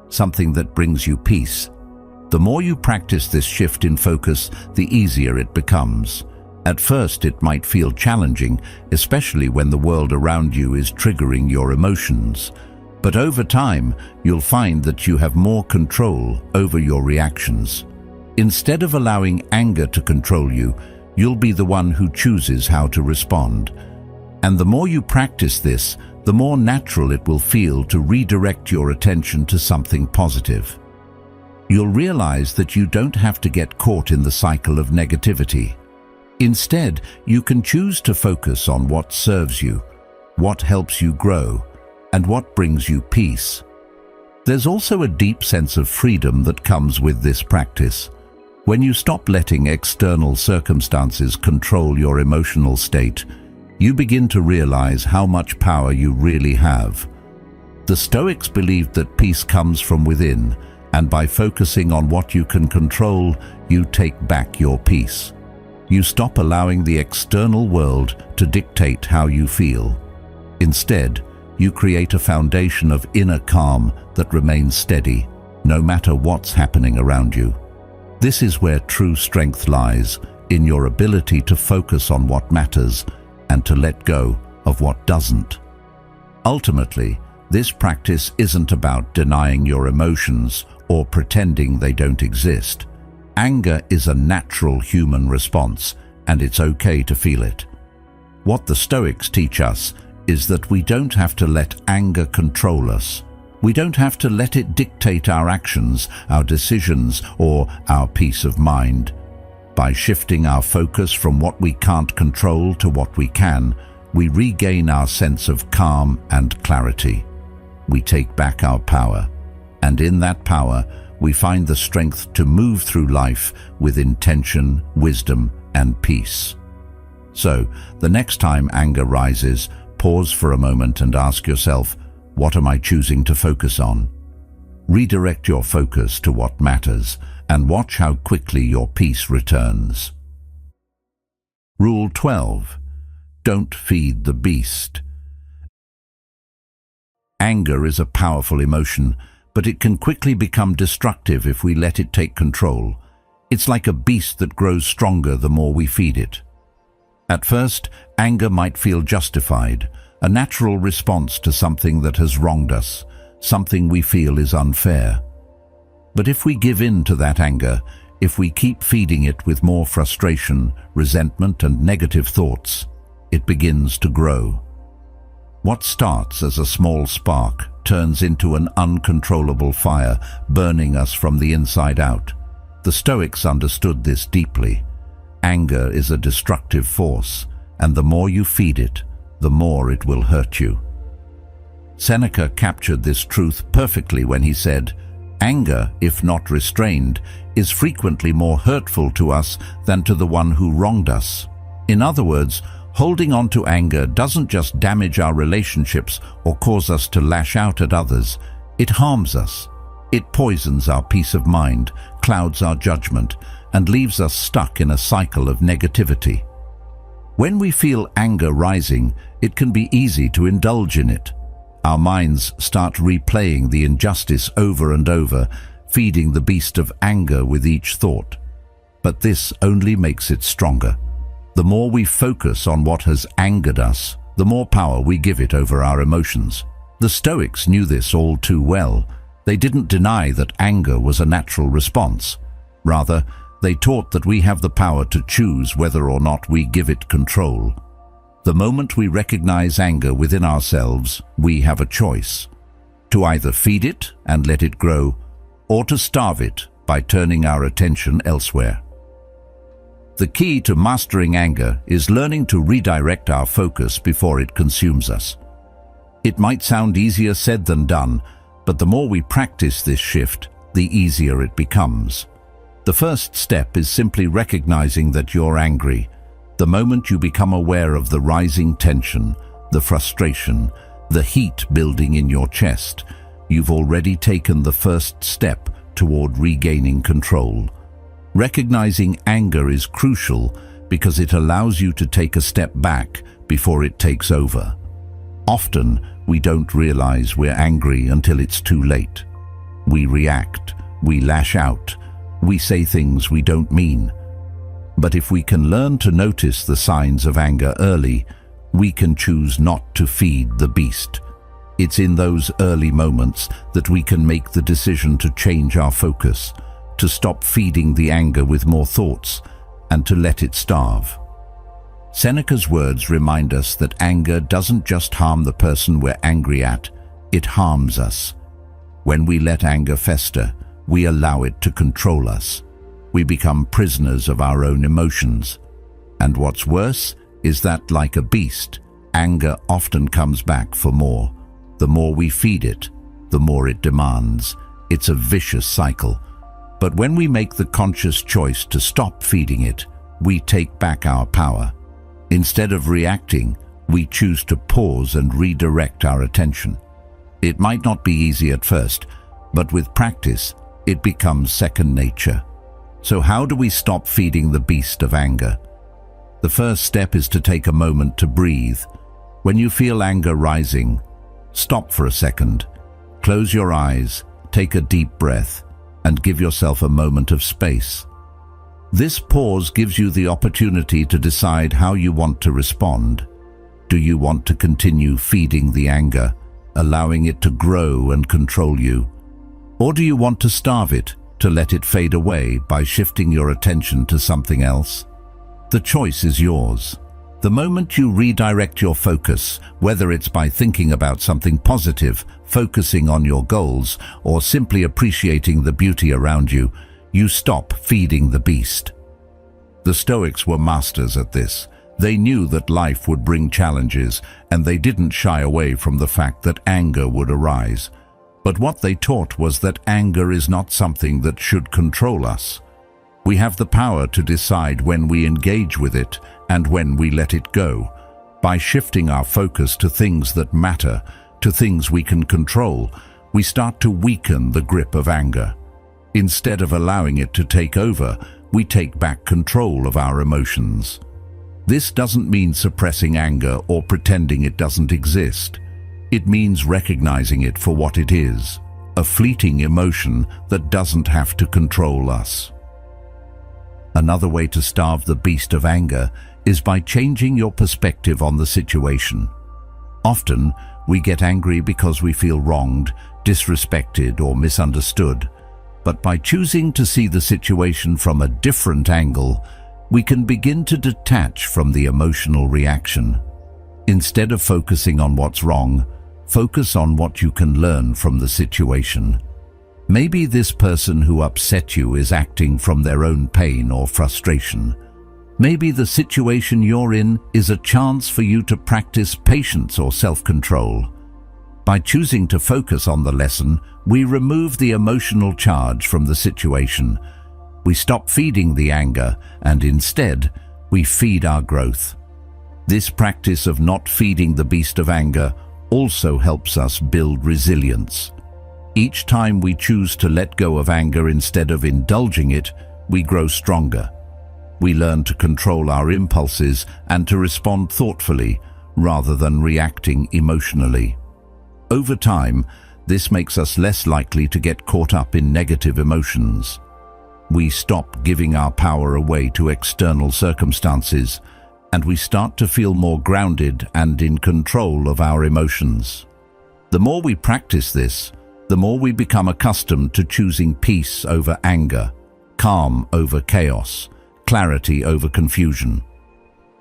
something that brings you peace. The more you practice this shift in focus, the easier it becomes. At first, it might feel challenging, especially when the world around you is triggering your emotions. But over time, you'll find that you have more control over your reactions. Instead of allowing anger to control you, you'll be the one who chooses how to respond. And the more you practice this, the more natural it will feel to redirect your attention to something positive. You'll realize that you don't have to get caught in the cycle of negativity. Instead, you can choose to focus on what serves you, what helps you grow, and what brings you peace. There's also a deep sense of freedom that comes with this practice. When you stop letting external circumstances control your emotional state, you begin to realize how much power you really have. The Stoics believed that peace comes from within, and by focusing on what you can control, you take back your peace. You stop allowing the external world to dictate how you feel. Instead, you create a foundation of inner calm that remains steady, no matter what's happening around you. This is where true strength lies, in your ability to focus on what matters and to let go of what doesn't. Ultimately, this practice isn't about denying your emotions or pretending they don't exist. Anger is a natural human response, and it's okay to feel it. What the Stoics teach us is that we don't have to let anger control us. We don't have to let it dictate our actions, our decisions, or our peace of mind. By shifting our focus from what we can't control to what we can, we regain our sense of calm and clarity. We take back our power, and in that power, we find the strength to move through life with intention, wisdom, and peace. So, the next time anger rises, pause for a moment and ask yourself, what am I choosing to focus on? Redirect your focus to what matters and watch how quickly your peace returns. Rule 12. Don't feed the beast. Anger is a powerful emotion, but it can quickly become destructive if we let it take control. It's like a beast that grows stronger the more we feed it. At first, anger might feel justified, a natural response to something that has wronged us, something we feel is unfair. But if we give in to that anger, if we keep feeding it with more frustration, resentment, and negative thoughts, it begins to grow. What starts as a small spark turns into an uncontrollable fire, burning us from the inside out. The Stoics understood this deeply. Anger is a destructive force, and the more you feed it, the more it will hurt you. Seneca captured this truth perfectly when he said, "Anger, if not restrained, is frequently more hurtful to us than to the one who wronged us." In other words, holding on to anger doesn't just damage our relationships or cause us to lash out at others. It harms us. It poisons our peace of mind, clouds our judgment, and leaves us stuck in a cycle of negativity. When we feel anger rising, it can be easy to indulge in it. Our minds start replaying the injustice over and over, feeding the beast of anger with each thought. But this only makes it stronger. The more we focus on what has angered us, the more power we give it over our emotions. The Stoics knew this all too well. They didn't deny that anger was a natural response. Rather, they taught that we have the power to choose whether or not we give it control. The moment we recognize anger within ourselves, we have a choice: to either feed it and let it grow, or to starve it by turning our attention elsewhere. The key to mastering anger is learning to redirect our focus before it consumes us. It might sound easier said than done, but the more we practice this shift, the easier it becomes. The first step is simply recognizing that you're angry. The moment you become aware of the rising tension, the frustration, the heat building in your chest, you've already taken the first step toward regaining control. Recognizing anger is crucial because it allows you to take a step back before it takes over. Often, we don't realize we're angry until it's too late. We react, we lash out, we say things we don't mean. But if we can learn to notice the signs of anger early, we can choose not to feed the beast. It's in those early moments that we can make the decision to change our focus, to stop feeding the anger with more thoughts, and to let it starve. Seneca's words remind us that anger doesn't just harm the person we're angry at, it harms us. When we let anger fester, we allow it to control us. We become prisoners of our own emotions. And what's worse is that, like a beast, anger often comes back for more. The more we feed it, the more it demands. It's a vicious cycle. But when we make the conscious choice to stop feeding it, we take back our power. Instead of reacting, we choose to pause and redirect our attention. It might not be easy at first, but with practice, it becomes second nature. So how do we stop feeding the beast of anger? The first step is to take a moment to breathe. When you feel anger rising, stop for a second. Close your eyes, take a deep breath, and give yourself a moment of space. This pause gives you the opportunity to decide how you want to respond. Do you want to continue feeding the anger, allowing it to grow and control you? Or do you want to starve it, to let it fade away by shifting your attention to something else? The choice is yours. The moment you redirect your focus, whether it's by thinking about something positive, focusing on your goals, or simply appreciating the beauty around you, you stop feeding the beast. The Stoics were masters at this. They knew that life would bring challenges, and they didn't shy away from the fact that anger would arise. But what they taught was that anger is not something that should control us. We have the power to decide when we engage with it and when we let it go. By shifting our focus to things that matter, to things we can control, we start to weaken the grip of anger. Instead of allowing it to take over, we take back control of our emotions. This doesn't mean suppressing anger or pretending it doesn't exist. It means recognizing it for what it is, a fleeting emotion that doesn't have to control us. Another way to starve the beast of anger is by changing your perspective on the situation. Often, we get angry because we feel wronged, disrespected, or misunderstood. But by choosing to see the situation from a different angle, we can begin to detach from the emotional reaction. Instead of focusing on what's wrong, Focus on what you can learn from the situation. Maybe this person who upset you is acting from their own pain or frustration. Maybe the situation you're in is a chance for you to practice patience or self-control. By choosing to focus on the lesson, we remove the emotional charge from the situation. We stop feeding the anger, and instead, we feed our growth. This practice of not feeding the beast of anger also helps us build resilience. Each time we choose to let go of anger instead of indulging it, we grow stronger. We learn to control our impulses and to respond thoughtfully rather than reacting emotionally. Over time, this makes us less likely to get caught up in negative emotions. We stop giving our power away to external circumstances, and we start to feel more grounded and in control of our emotions. The more we practice this, the more we become accustomed to choosing peace over anger, calm over chaos, clarity over confusion.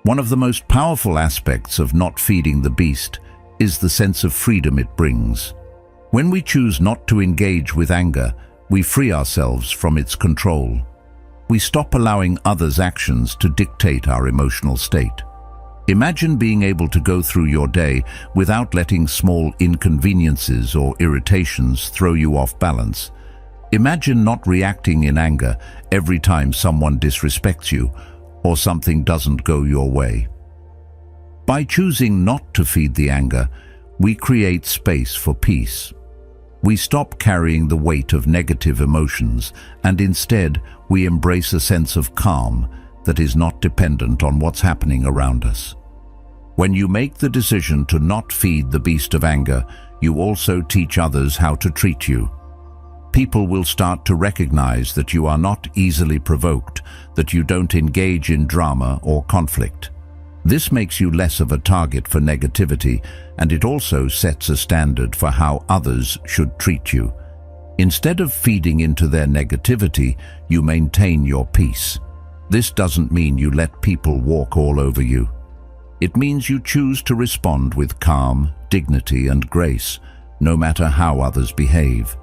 One of the most powerful aspects of not feeding the beast is the sense of freedom it brings. When we choose not to engage with anger, we free ourselves from its control. We stop allowing others' actions to dictate our emotional state. Imagine being able to go through your day without letting small inconveniences or irritations throw you off balance. Imagine not reacting in anger every time someone disrespects you or something doesn't go your way. By choosing not to feed the anger, we create space for peace. We stop carrying the weight of negative emotions, and instead we embrace a sense of calm that is not dependent on what's happening around us. When you make the decision to not feed the beast of anger, you also teach others how to treat you. People will start to recognize that you are not easily provoked, that you don't engage in drama or conflict. This makes you less of a target for negativity, and it also sets a standard for how others should treat you. Instead of feeding into their negativity, you maintain your peace. This doesn't mean you let people walk all over you. It means you choose to respond with calm, dignity, and grace, no matter how others behave.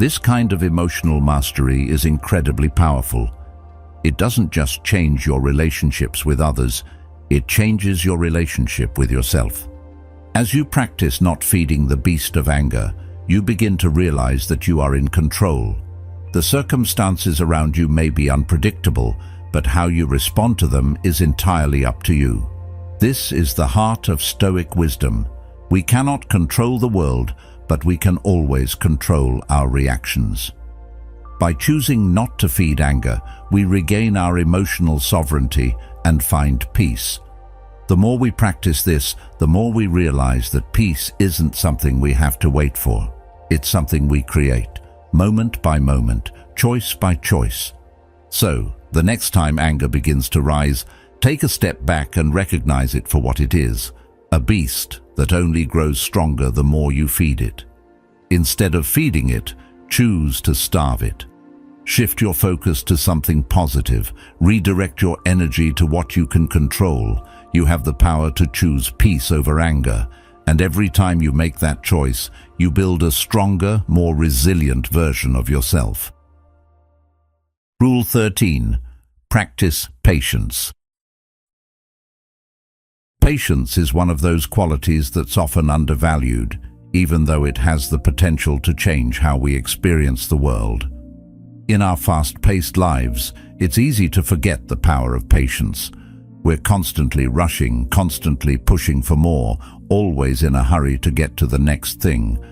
This kind of emotional mastery is incredibly powerful. It doesn't just change your relationships with others, it changes your relationship with yourself. As you practice not feeding the beast of anger, you begin to realize that you are in control. The circumstances around you may be unpredictable, but how you respond to them is entirely up to you. This is the heart of Stoic wisdom. We cannot control the world, but we can always control our reactions. By choosing not to feed anger, we regain our emotional sovereignty and find peace. The more we practice this, the more we realize that peace isn't something we have to wait for. It's something we create, moment by moment, choice by choice. So, the next time anger begins to rise, take a step back and recognize it for what it is, a beast that only grows stronger the more you feed it. Instead of feeding it, choose to starve it. Shift your focus to something positive. Redirect your energy to what you can control. You have the power to choose peace over anger, and every time you make that choice, you build a stronger, more resilient version of yourself. Rule 13. Practice patience. Patience is one of those qualities that's often undervalued, even though it has the potential to change how we experience the world. In our fast-paced lives, it's easy to forget the power of patience. We're constantly rushing, constantly pushing for more, always in a hurry to get to the next thing.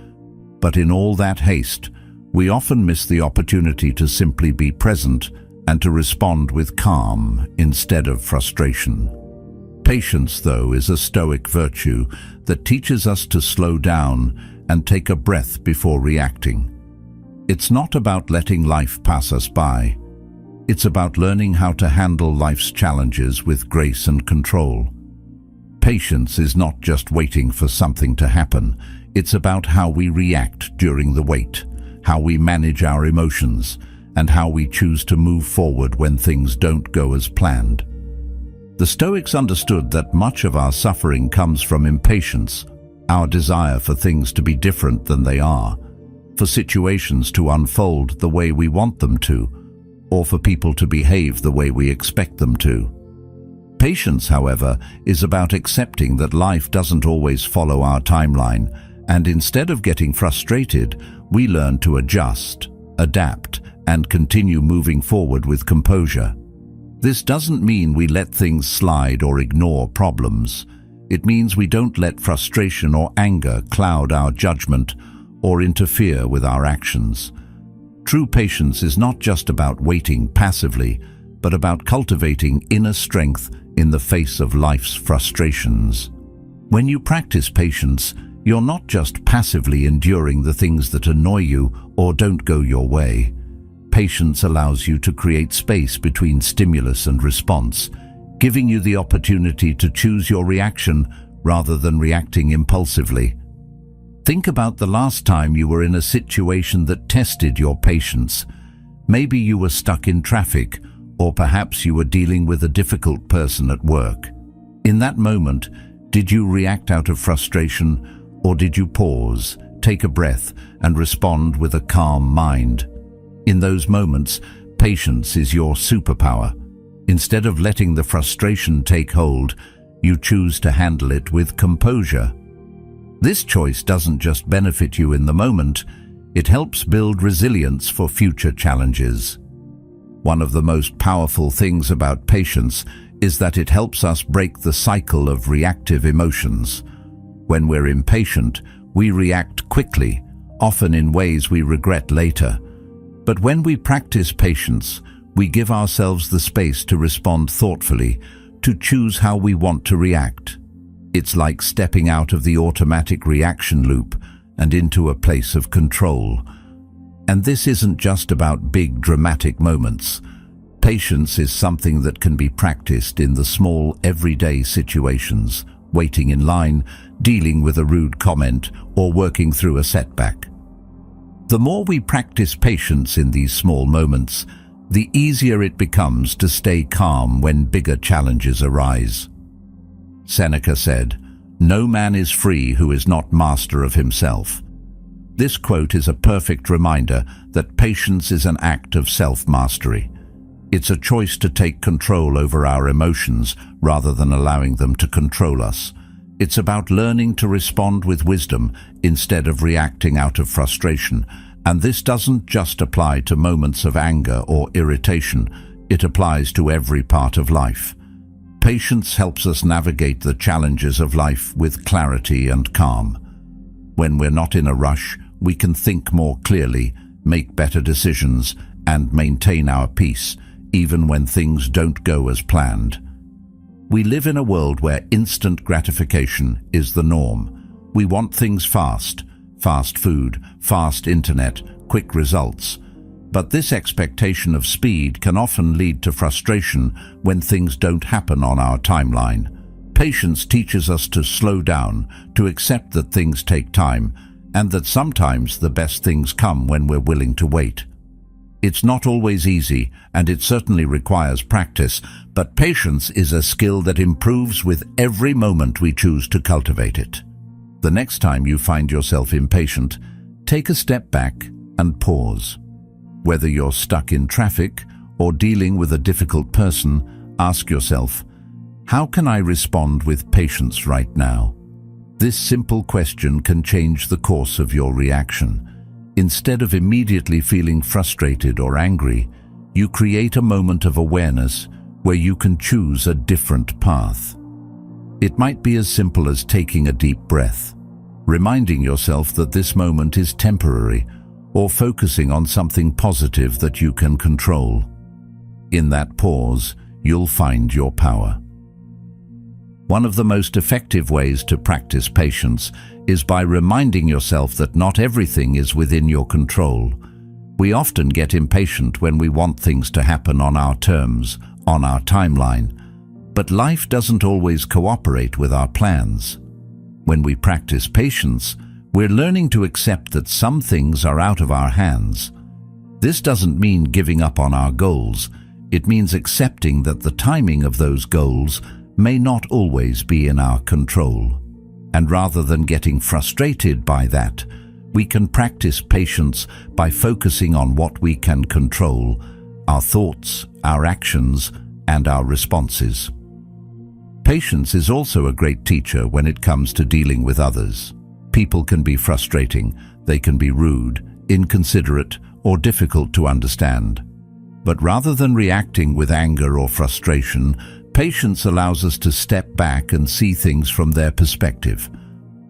But in all that haste, we often miss the opportunity to simply be present and to respond with calm instead of frustration. Patience, though, is a Stoic virtue that teaches us to slow down and take a breath before reacting. It's not about letting life pass us by. It's about learning how to handle life's challenges with grace and control. Patience is not just waiting for something to happen. It's about how we react during the wait, how we manage our emotions, and how we choose to move forward when things don't go as planned. The Stoics understood that much of our suffering comes from impatience, our desire for things to be different than they are, for situations to unfold the way we want them to, or for people to behave the way we expect them to. Patience, however, is about accepting that life doesn't always follow our timeline, and instead of getting frustrated, we learn to adjust, adapt, and continue moving forward with composure. This doesn't mean we let things slide or ignore problems. It means we don't let frustration or anger cloud our judgment or interfere with our actions. True patience is not just about waiting passively, but about cultivating inner strength in the face of life's frustrations. When you practice patience, you're not just passively enduring the things that annoy you or don't go your way. Patience allows you to create space between stimulus and response, giving you the opportunity to choose your reaction rather than reacting impulsively. Think about the last time you were in a situation that tested your patience. Maybe you were stuck in traffic, or perhaps you were dealing with a difficult person at work. In that moment, did you react out of frustration, or did you pause, take a breath, and respond with a calm mind? In those moments, patience is your superpower. Instead of letting the frustration take hold, you choose to handle it with composure. This choice doesn't just benefit you in the moment, it helps build resilience for future challenges. One of the most powerful things about patience is that it helps us break the cycle of reactive emotions. When we're impatient, we react quickly, often in ways we regret later. But when we practice patience, we give ourselves the space to respond thoughtfully, to choose how we want to react. It's like stepping out of the automatic reaction loop and into a place of control. And this isn't just about big dramatic moments. Patience is something that can be practiced in the small everyday situations, waiting in line, dealing with a rude comment, or working through a setback. The more we practice patience in these small moments, the easier it becomes to stay calm when bigger challenges arise. Seneca said, "No man is free who is not master of himself." This quote is a perfect reminder that patience is an act of self-mastery. It's a choice to take control over our emotions rather than allowing them to control us. It's about learning to respond with wisdom instead of reacting out of frustration. And this doesn't just apply to moments of anger or irritation, it applies to every part of life. Patience helps us navigate the challenges of life with clarity and calm. When we're not in a rush, we can think more clearly, make better decisions, and maintain our peace, even when things don't go as planned. We live in a world where instant gratification is the norm. We want things fast. Fast food, fast internet, quick results. But this expectation of speed can often lead to frustration when things don't happen on our timeline. Patience teaches us to slow down, to accept that things take time, and that sometimes the best things come when we're willing to wait. It's not always easy, and it certainly requires practice, but patience is a skill that improves with every moment we choose to cultivate it. The next time you find yourself impatient, take a step back and pause. Whether you're stuck in traffic or dealing with a difficult person, ask yourself, how can I respond with patience right now? This simple question can change the course of your reaction. Instead of immediately feeling frustrated or angry, you create a moment of awareness where you can choose a different path. It might be as simple as taking a deep breath, reminding yourself that this moment is temporary, or focusing on something positive that you can control. In that pause, you'll find your power. One of the most effective ways to practice patience is by reminding yourself that not everything is within your control. We often get impatient when we want things to happen on our terms, on our timeline. But life doesn't always cooperate with our plans. When we practice patience, we're learning to accept that some things are out of our hands. This doesn't mean giving up on our goals. It means accepting that the timing of those goals may not always be in our control. And rather than getting frustrated by that, we can practice patience by focusing on what we can control: our thoughts, our actions, and our responses. Patience is also a great teacher when it comes to dealing with others. People can be frustrating, they can be rude, inconsiderate, or difficult to understand. But rather than reacting with anger or frustration, patience allows us to step back and see things from their perspective.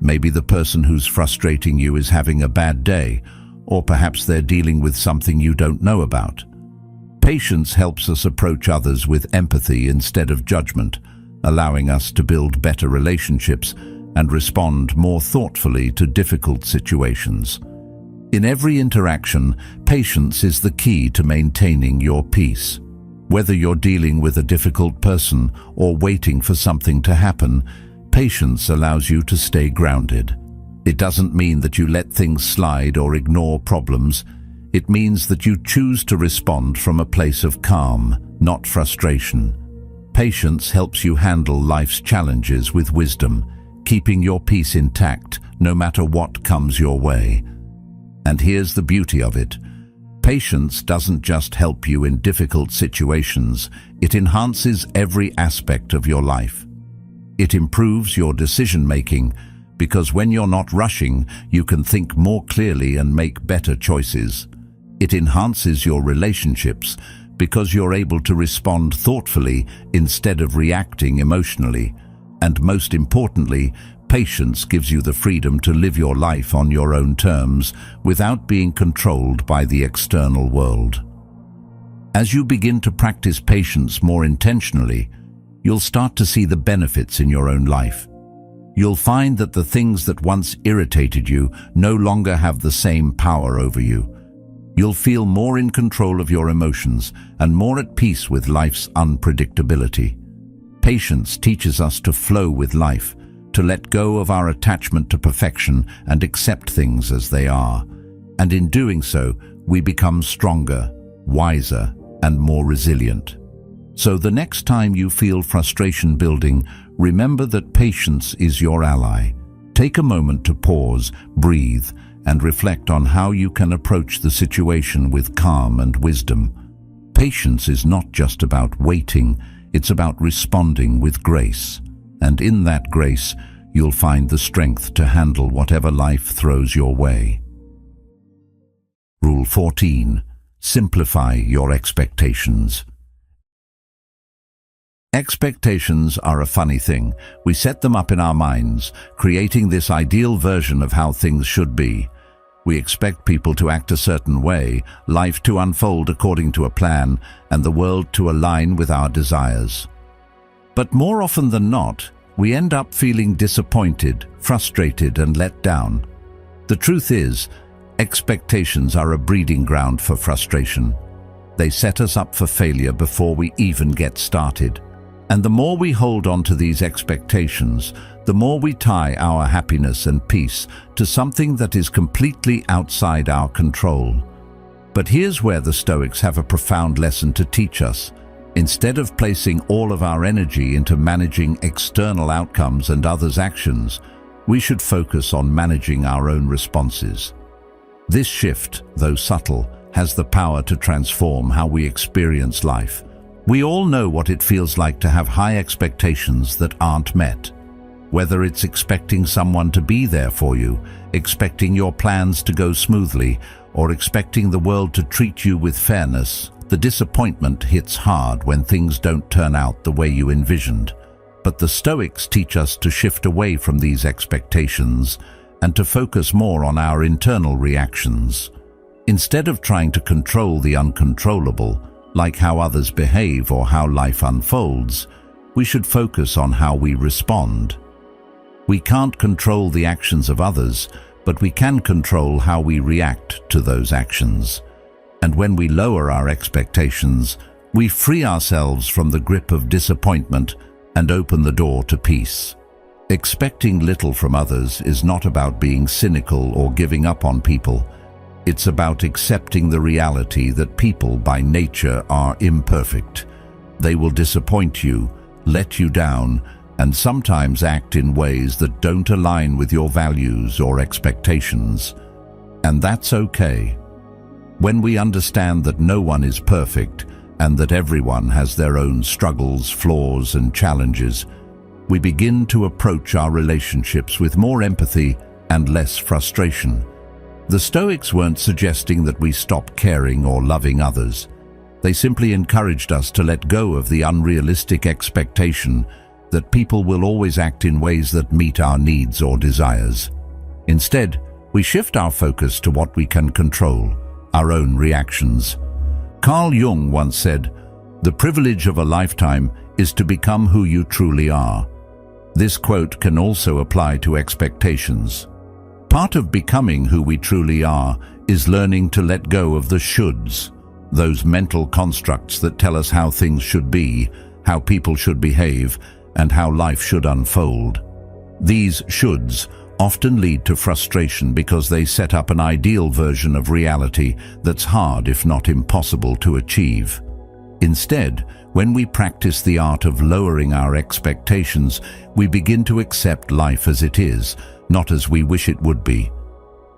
Maybe the person who's frustrating you is having a bad day, or perhaps they're dealing with something you don't know about. Patience helps us approach others with empathy instead of judgment, allowing us to build better relationships and respond more thoughtfully to difficult situations. In every interaction, patience is the key to maintaining your peace. Whether you're dealing with a difficult person or waiting for something to happen, patience allows you to stay grounded. It doesn't mean that you let things slide or ignore problems. It means that you choose to respond from a place of calm, not frustration. Patience helps you handle life's challenges with wisdom, keeping your peace intact no matter what comes your way. And here's the beauty of it. Patience doesn't just help you in difficult situations, it enhances every aspect of your life. It improves your decision-making, because when you're not rushing, you can think more clearly and make better choices. It enhances your relationships, because you're able to respond thoughtfully instead of reacting emotionally. And most importantly, patience gives you the freedom to live your life on your own terms without being controlled by the external world. As you begin to practice patience more intentionally, you'll start to see the benefits in your own life. You'll find that the things that once irritated you no longer have the same power over you. You'll feel more in control of your emotions and more at peace with life's unpredictability. Patience teaches us to flow with life, to let go of our attachment to perfection and accept things as they are. And in doing so, we become stronger, wiser, and more resilient. So the next time you feel frustration building, remember that patience is your ally. Take a moment to pause, breathe, and reflect on how you can approach the situation with calm and wisdom. Patience is not just about waiting, it's about responding with grace. And in that grace, you'll find the strength to handle whatever life throws your way. Rule 14. Simplify your expectations. Expectations are a funny thing. We set them up in our minds, creating this ideal version of how things should be. We expect people to act a certain way, life to unfold according to a plan, and the world to align with our desires. But more often than not, we end up feeling disappointed, frustrated, and let down. The truth is, expectations are a breeding ground for frustration. They set us up for failure before we even get started. And the more we hold on to these expectations, the more we tie our happiness and peace to something that is completely outside our control. But here's where the Stoics have a profound lesson to teach us. Instead of placing all of our energy into managing external outcomes and others' actions, we should focus on managing our own responses. This shift, though subtle, has the power to transform how we experience life. We all know what it feels like to have high expectations that aren't met. Whether it's expecting someone to be there for you, expecting your plans to go smoothly, or expecting the world to treat you with fairness, the disappointment hits hard when things don't turn out the way you envisioned. But the Stoics teach us to shift away from these expectations and to focus more on our internal reactions. Instead of trying to control the uncontrollable, like how others behave or how life unfolds, we should focus on how we respond. We can't control the actions of others, but we can control how we react to those actions. And when we lower our expectations, we free ourselves from the grip of disappointment and open the door to peace. Expecting little from others is not about being cynical or giving up on people. It's about accepting the reality that people by nature are imperfect. They will disappoint you, let you down, and sometimes act in ways that don't align with your values or expectations. And that's okay. When we understand that no one is perfect and that everyone has their own struggles, flaws, and challenges, we begin to approach our relationships with more empathy and less frustration. The Stoics weren't suggesting that we stop caring or loving others. They simply encouraged us to let go of the unrealistic expectation that people will always act in ways that meet our needs or desires. Instead, we shift our focus to what we can control, our own reactions. Carl Jung once said, "The privilege of a lifetime is to become who you truly are." This quote can also apply to expectations. Part of becoming who we truly are is learning to let go of the shoulds, those mental constructs that tell us how things should be, how people should behave, and how life should unfold. These shoulds often lead to frustration because they set up an ideal version of reality that's hard, if not impossible, to achieve. Instead, when we practice the art of lowering our expectations, we begin to accept life as it is, not as we wish it would be.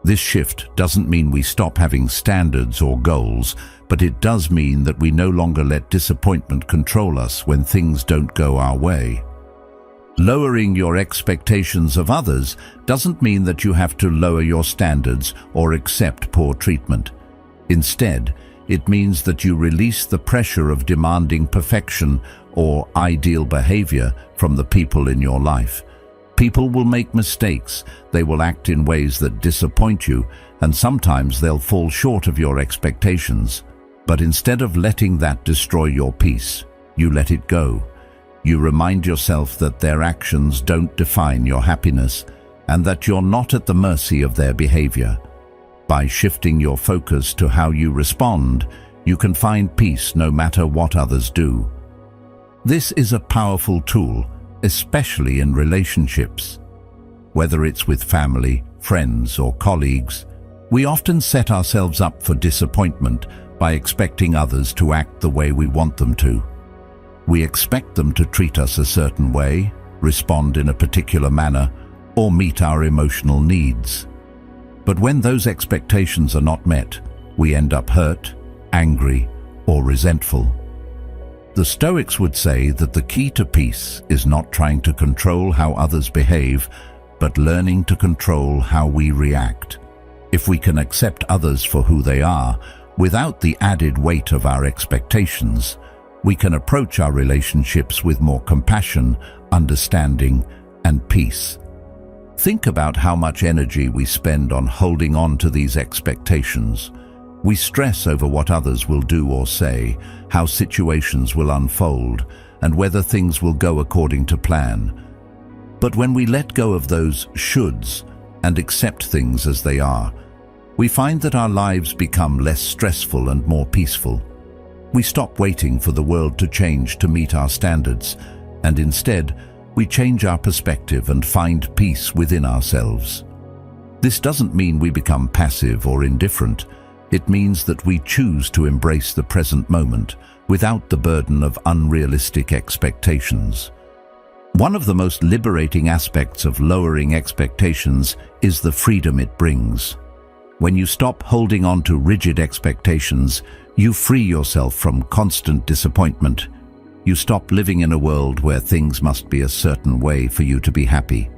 This shift doesn't mean we stop having standards or goals, but it does mean that we no longer let disappointment control us when things don't go our way. Lowering your expectations of others doesn't mean that you have to lower your standards or accept poor treatment. Instead, it means that you release the pressure of demanding perfection or ideal behavior from the people in your life. People will make mistakes, they will act in ways that disappoint you, and sometimes they'll fall short of your expectations. But instead of letting that destroy your peace, you let it go. You remind yourself that their actions don't define your happiness and that you're not at the mercy of their behavior. By shifting your focus to how you respond, you can find peace no matter what others do. This is a powerful tool, especially in relationships. Whether it's with family, friends, or colleagues, we often set ourselves up for disappointment by expecting others to act the way we want them to. We expect them to treat us a certain way, respond in a particular manner, or meet our emotional needs. But when those expectations are not met, we end up hurt, angry, or resentful. The Stoics would say that the key to peace is not trying to control how others behave, but learning to control how we react. If we can accept others for who they are, without the added weight of our expectations, we can approach our relationships with more compassion, understanding, and peace. Think about how much energy we spend on holding on to these expectations. We stress over what others will do or say, how situations will unfold, and whether things will go according to plan. But when we let go of those shoulds and accept things as they are, we find that our lives become less stressful and more peaceful. We stop waiting for the world to change to meet our standards, and instead, we change our perspective and find peace within ourselves. This doesn't mean we become passive or indifferent. It means that we choose to embrace the present moment without the burden of unrealistic expectations. One of the most liberating aspects of lowering expectations is the freedom it brings. When you stop holding on to rigid expectations, you free yourself from constant disappointment. You stop living in a world where things must be a certain way for you to be happy.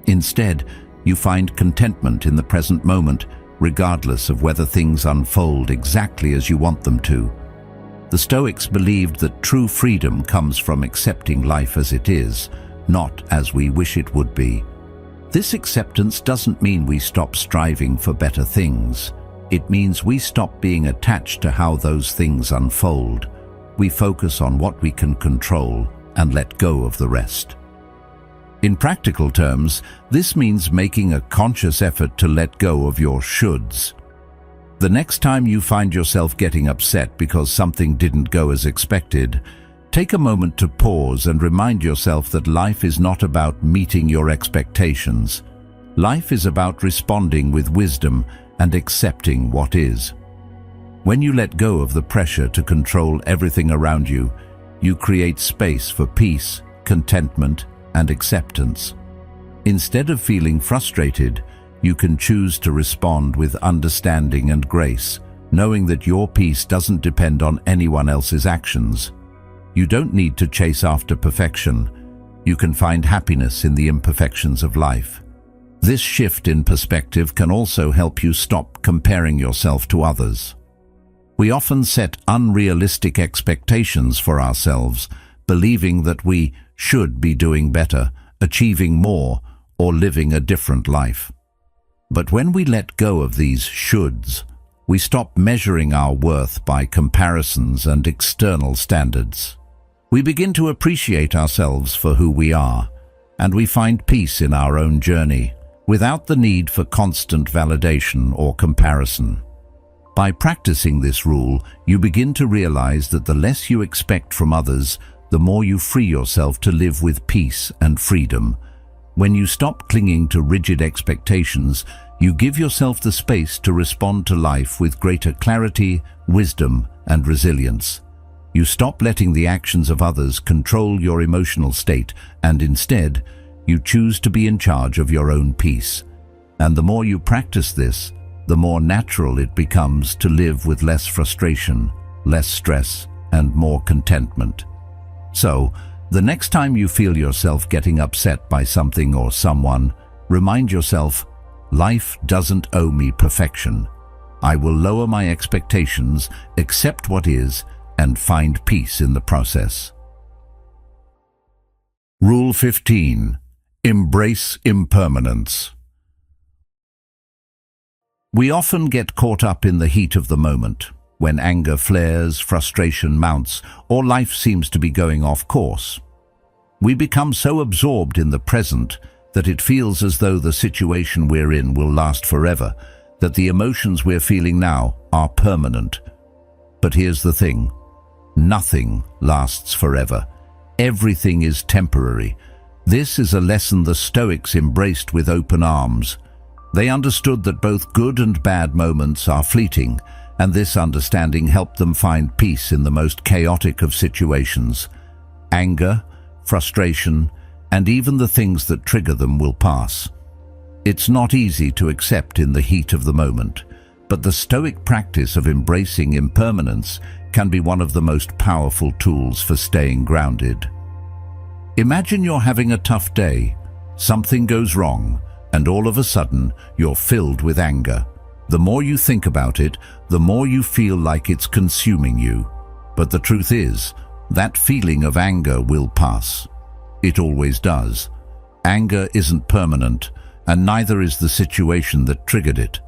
Instead, you find contentment in the present moment, regardless of whether things unfold exactly as you want them to. The Stoics believed that true freedom comes from accepting life as it is, not as we wish it would be. This acceptance doesn't mean we stop striving for better things. It means we stop being attached to how those things unfold. We focus on what we can control and let go of the rest. In practical terms, this means making a conscious effort to let go of your shoulds. The next time you find yourself getting upset because something didn't go as expected, take a moment to pause and remind yourself that life is not about meeting your expectations. Life is about responding with wisdom and accepting what is. When you let go of the pressure to control everything around you, you create space for peace, contentment, and acceptance. Instead of feeling frustrated, you can choose to respond with understanding and grace, knowing that your peace doesn't depend on anyone else's actions. You don't need to chase after perfection. You can find happiness in the imperfections of life. This shift in perspective can also help you stop comparing yourself to others. We often set unrealistic expectations for ourselves, believing that we should be doing better, achieving more, or living a different life. But when we let go of these shoulds, we stop measuring our worth by comparisons and external standards. We begin to appreciate ourselves for who we are, and we find peace in our own journey, without the need for constant validation or comparison. By practicing this rule, you begin to realize that the less you expect from others, the more you free yourself to live with peace and freedom. When you stop clinging to rigid expectations, you give yourself the space to respond to life with greater clarity, wisdom, and resilience. You stop letting the actions of others control your emotional state, and instead, you choose to be in charge of your own peace. And the more you practice this, the more natural it becomes to live with less frustration, less stress, and more contentment. So, the next time you feel yourself getting upset by something or someone, remind yourself, life doesn't owe me perfection. I will lower my expectations, accept what is, and find peace in the process. Rule 15. Embrace impermanence. We often get caught up in the heat of the moment, when anger flares, frustration mounts, or life seems to be going off course. We become so absorbed in the present that it feels as though the situation we're in will last forever, that the emotions we're feeling now are permanent. But here's the thing. Nothing lasts forever. Everything is temporary. This is a lesson the Stoics embraced with open arms. They understood that both good and bad moments are fleeting, and this understanding helped them find peace in the most chaotic of situations. Anger, frustration, and even the things that trigger them will pass. It's not easy to accept in the heat of the moment, but the Stoic practice of embracing impermanence can be one of the most powerful tools for staying grounded. Imagine you're having a tough day. Something goes wrong, and all of a sudden, you're filled with anger. The more you think about it, the more you feel like it's consuming you. But the truth is, that feeling of anger will pass. It always does. Anger isn't permanent, and neither is the situation that triggered it.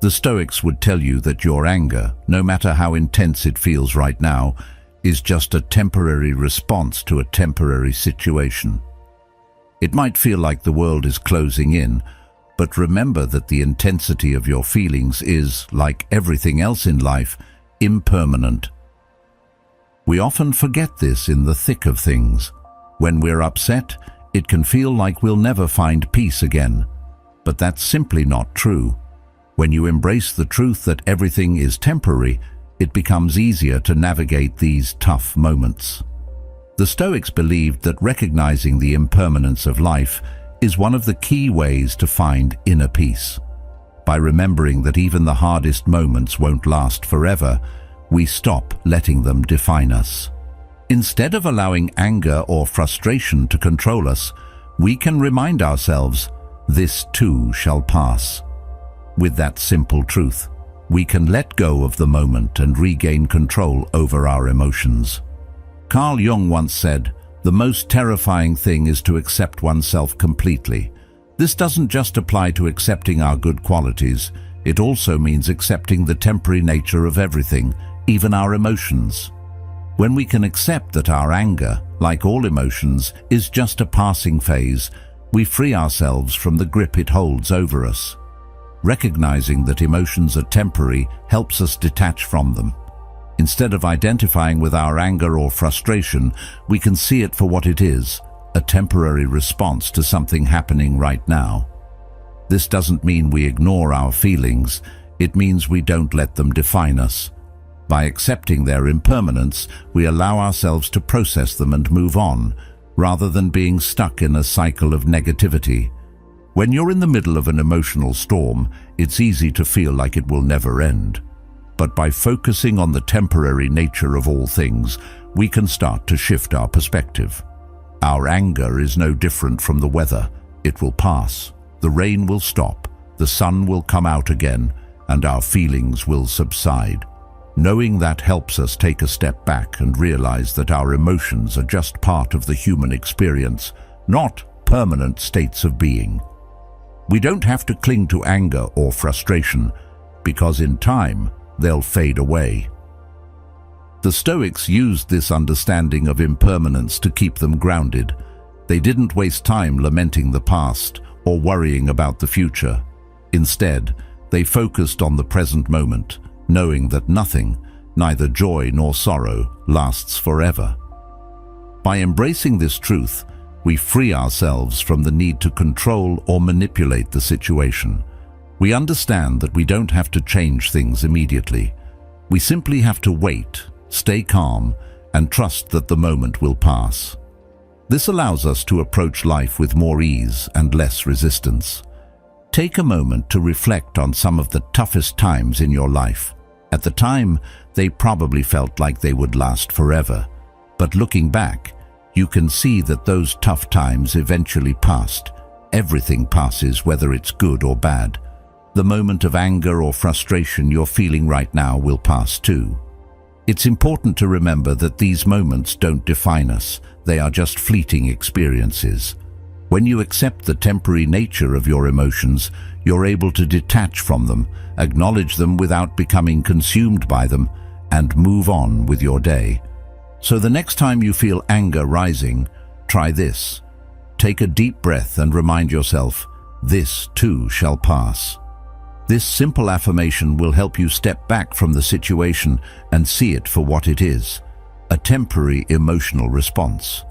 The Stoics would tell you that your anger, no matter how intense it feels right now, is just a temporary response to a temporary situation. It might feel like the world is closing in, but remember that the intensity of your feelings is, like everything else in life, impermanent. We often forget this in the thick of things. When we're upset, it can feel like we'll never find peace again. But that's simply not true. When you embrace the truth that everything is temporary, it becomes easier to navigate these tough moments. The Stoics believed that recognizing the impermanence of life is one of the key ways to find inner peace. By remembering that even the hardest moments won't last forever, we stop letting them define us. Instead of allowing anger or frustration to control us, we can remind ourselves, this too shall pass. With that simple truth, we can let go of the moment and regain control over our emotions. Carl Jung once said, "The most terrifying thing is to accept oneself completely." This doesn't just apply to accepting our good qualities, it also means accepting the temporary nature of everything, even our emotions. When we can accept that our anger, like all emotions, is just a passing phase, we free ourselves from the grip it holds over us. Recognizing that emotions are temporary helps us detach from them. Instead of identifying with our anger or frustration, we can see it for what it is, a temporary response to something happening right now. This doesn't mean we ignore our feelings, it means we don't let them define us. By accepting their impermanence, we allow ourselves to process them and move on, rather than being stuck in a cycle of negativity. When you're in the middle of an emotional storm, it's easy to feel like it will never end. But by focusing on the temporary nature of all things, we can start to shift our perspective. Our anger is no different from the weather. It will pass, the rain will stop, the sun will come out again, and our feelings will subside. Knowing that helps us take a step back and realize that our emotions are just part of the human experience, not permanent states of being. We don't have to cling to anger or frustration, because in time, they'll fade away. The Stoics used this understanding of impermanence to keep them grounded. They didn't waste time lamenting the past or worrying about the future. Instead, they focused on the present moment, knowing that nothing, neither joy nor sorrow, lasts forever. By embracing this truth, we free ourselves from the need to control or manipulate the situation. We understand that we don't have to change things immediately. We simply have to wait, stay calm, and trust that the moment will pass. This allows us to approach life with more ease and less resistance. Take a moment to reflect on some of the toughest times in your life. At the time, they probably felt like they would last forever. But looking back, you can see that those tough times eventually passed. Everything passes, whether it's good or bad. The moment of anger or frustration you're feeling right now will pass too. It's important to remember that these moments don't define us. They are just fleeting experiences. When you accept the temporary nature of your emotions, you're able to detach from them, acknowledge them without becoming consumed by them, and move on with your day. So the next time you feel anger rising, try this. Take a deep breath and remind yourself, this too shall pass. This simple affirmation will help you step back from the situation and see it for what it is, a temporary emotional response.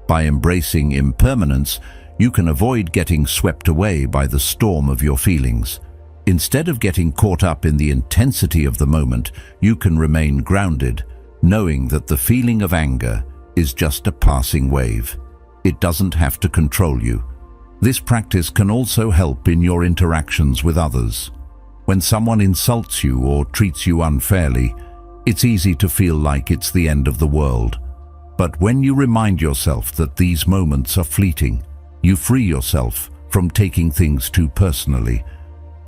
By embracing impermanence, you can avoid getting swept away by the storm of your feelings. Instead of getting caught up in the intensity of the moment, you can remain grounded, knowing that the feeling of anger is just a passing wave. It doesn't have to control you. This practice can also help in your interactions with others. When someone insults you or treats you unfairly, it's easy to feel like it's the end of the world. But when you remind yourself that these moments are fleeting, you free yourself from taking things too personally.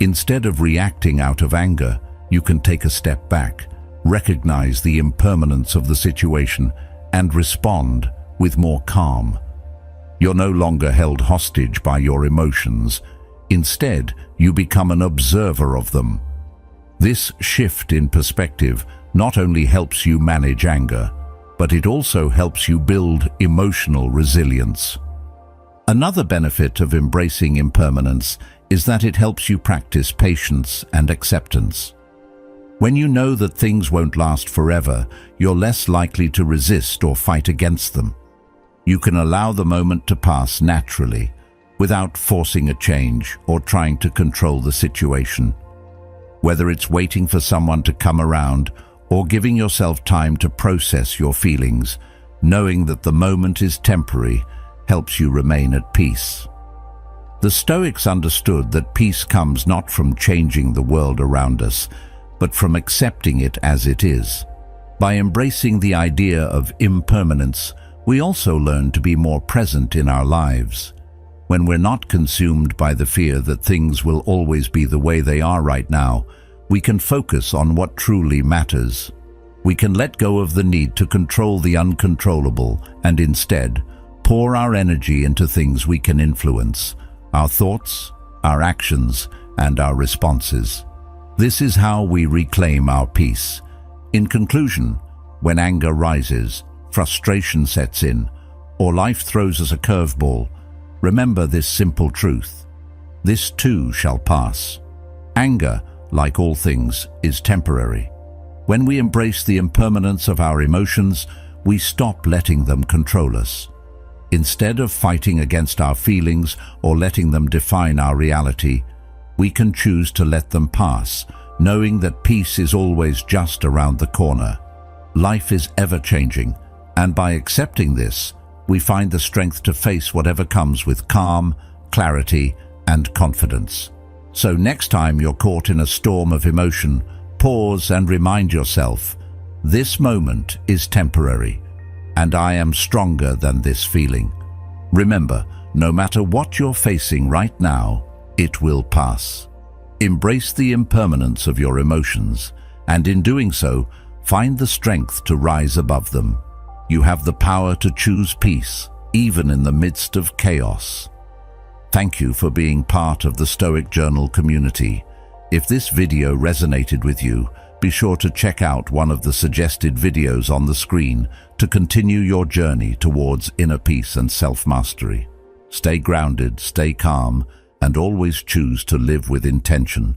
Instead of reacting out of anger, you can take a step back, recognize the impermanence of the situation, and respond with more calm. You're no longer held hostage by your emotions. Instead, you become an observer of them. This shift in perspective not only helps you manage anger, but it also helps you build emotional resilience. Another benefit of embracing impermanence is that it helps you practice patience and acceptance. When you know that things won't last forever, you're less likely to resist or fight against them. You can allow the moment to pass naturally, without forcing a change or trying to control the situation. Whether it's waiting for someone to come around or giving yourself time to process your feelings, knowing that the moment is temporary helps you remain at peace. The Stoics understood that peace comes not from changing the world around us, but from accepting it as it is. By embracing the idea of impermanence, we also learn to be more present in our lives. When we're not consumed by the fear that things will always be the way they are right now, we can focus on what truly matters. We can let go of the need to control the uncontrollable and instead pour our energy into things we can influence: our thoughts, our actions, and our responses. This is how we reclaim our peace. In conclusion, when anger rises, frustration sets in, or life throws us a curveball, remember this simple truth: this too shall pass. Anger, like all things, is temporary. When we embrace the impermanence of our emotions, we stop letting them control us. Instead of fighting against our feelings or letting them define our reality, we can choose to let them pass, knowing that peace is always just around the corner. Life is ever-changing, and by accepting this, we find the strength to face whatever comes with calm, clarity, and confidence. So next time you're caught in a storm of emotion, pause and remind yourself, this moment is temporary, and I am stronger than this feeling. Remember, no matter what you're facing right now, it will pass. Embrace the impermanence of your emotions, and in doing so, find the strength to rise above them. You have the power to choose peace, even in the midst of chaos. Thank you for being part of the Stoic Journal community. If this video resonated with you, be sure to check out one of the suggested videos on the screen to continue your journey towards inner peace and self-mastery. Stay grounded, stay calm, and always choose to live with intention.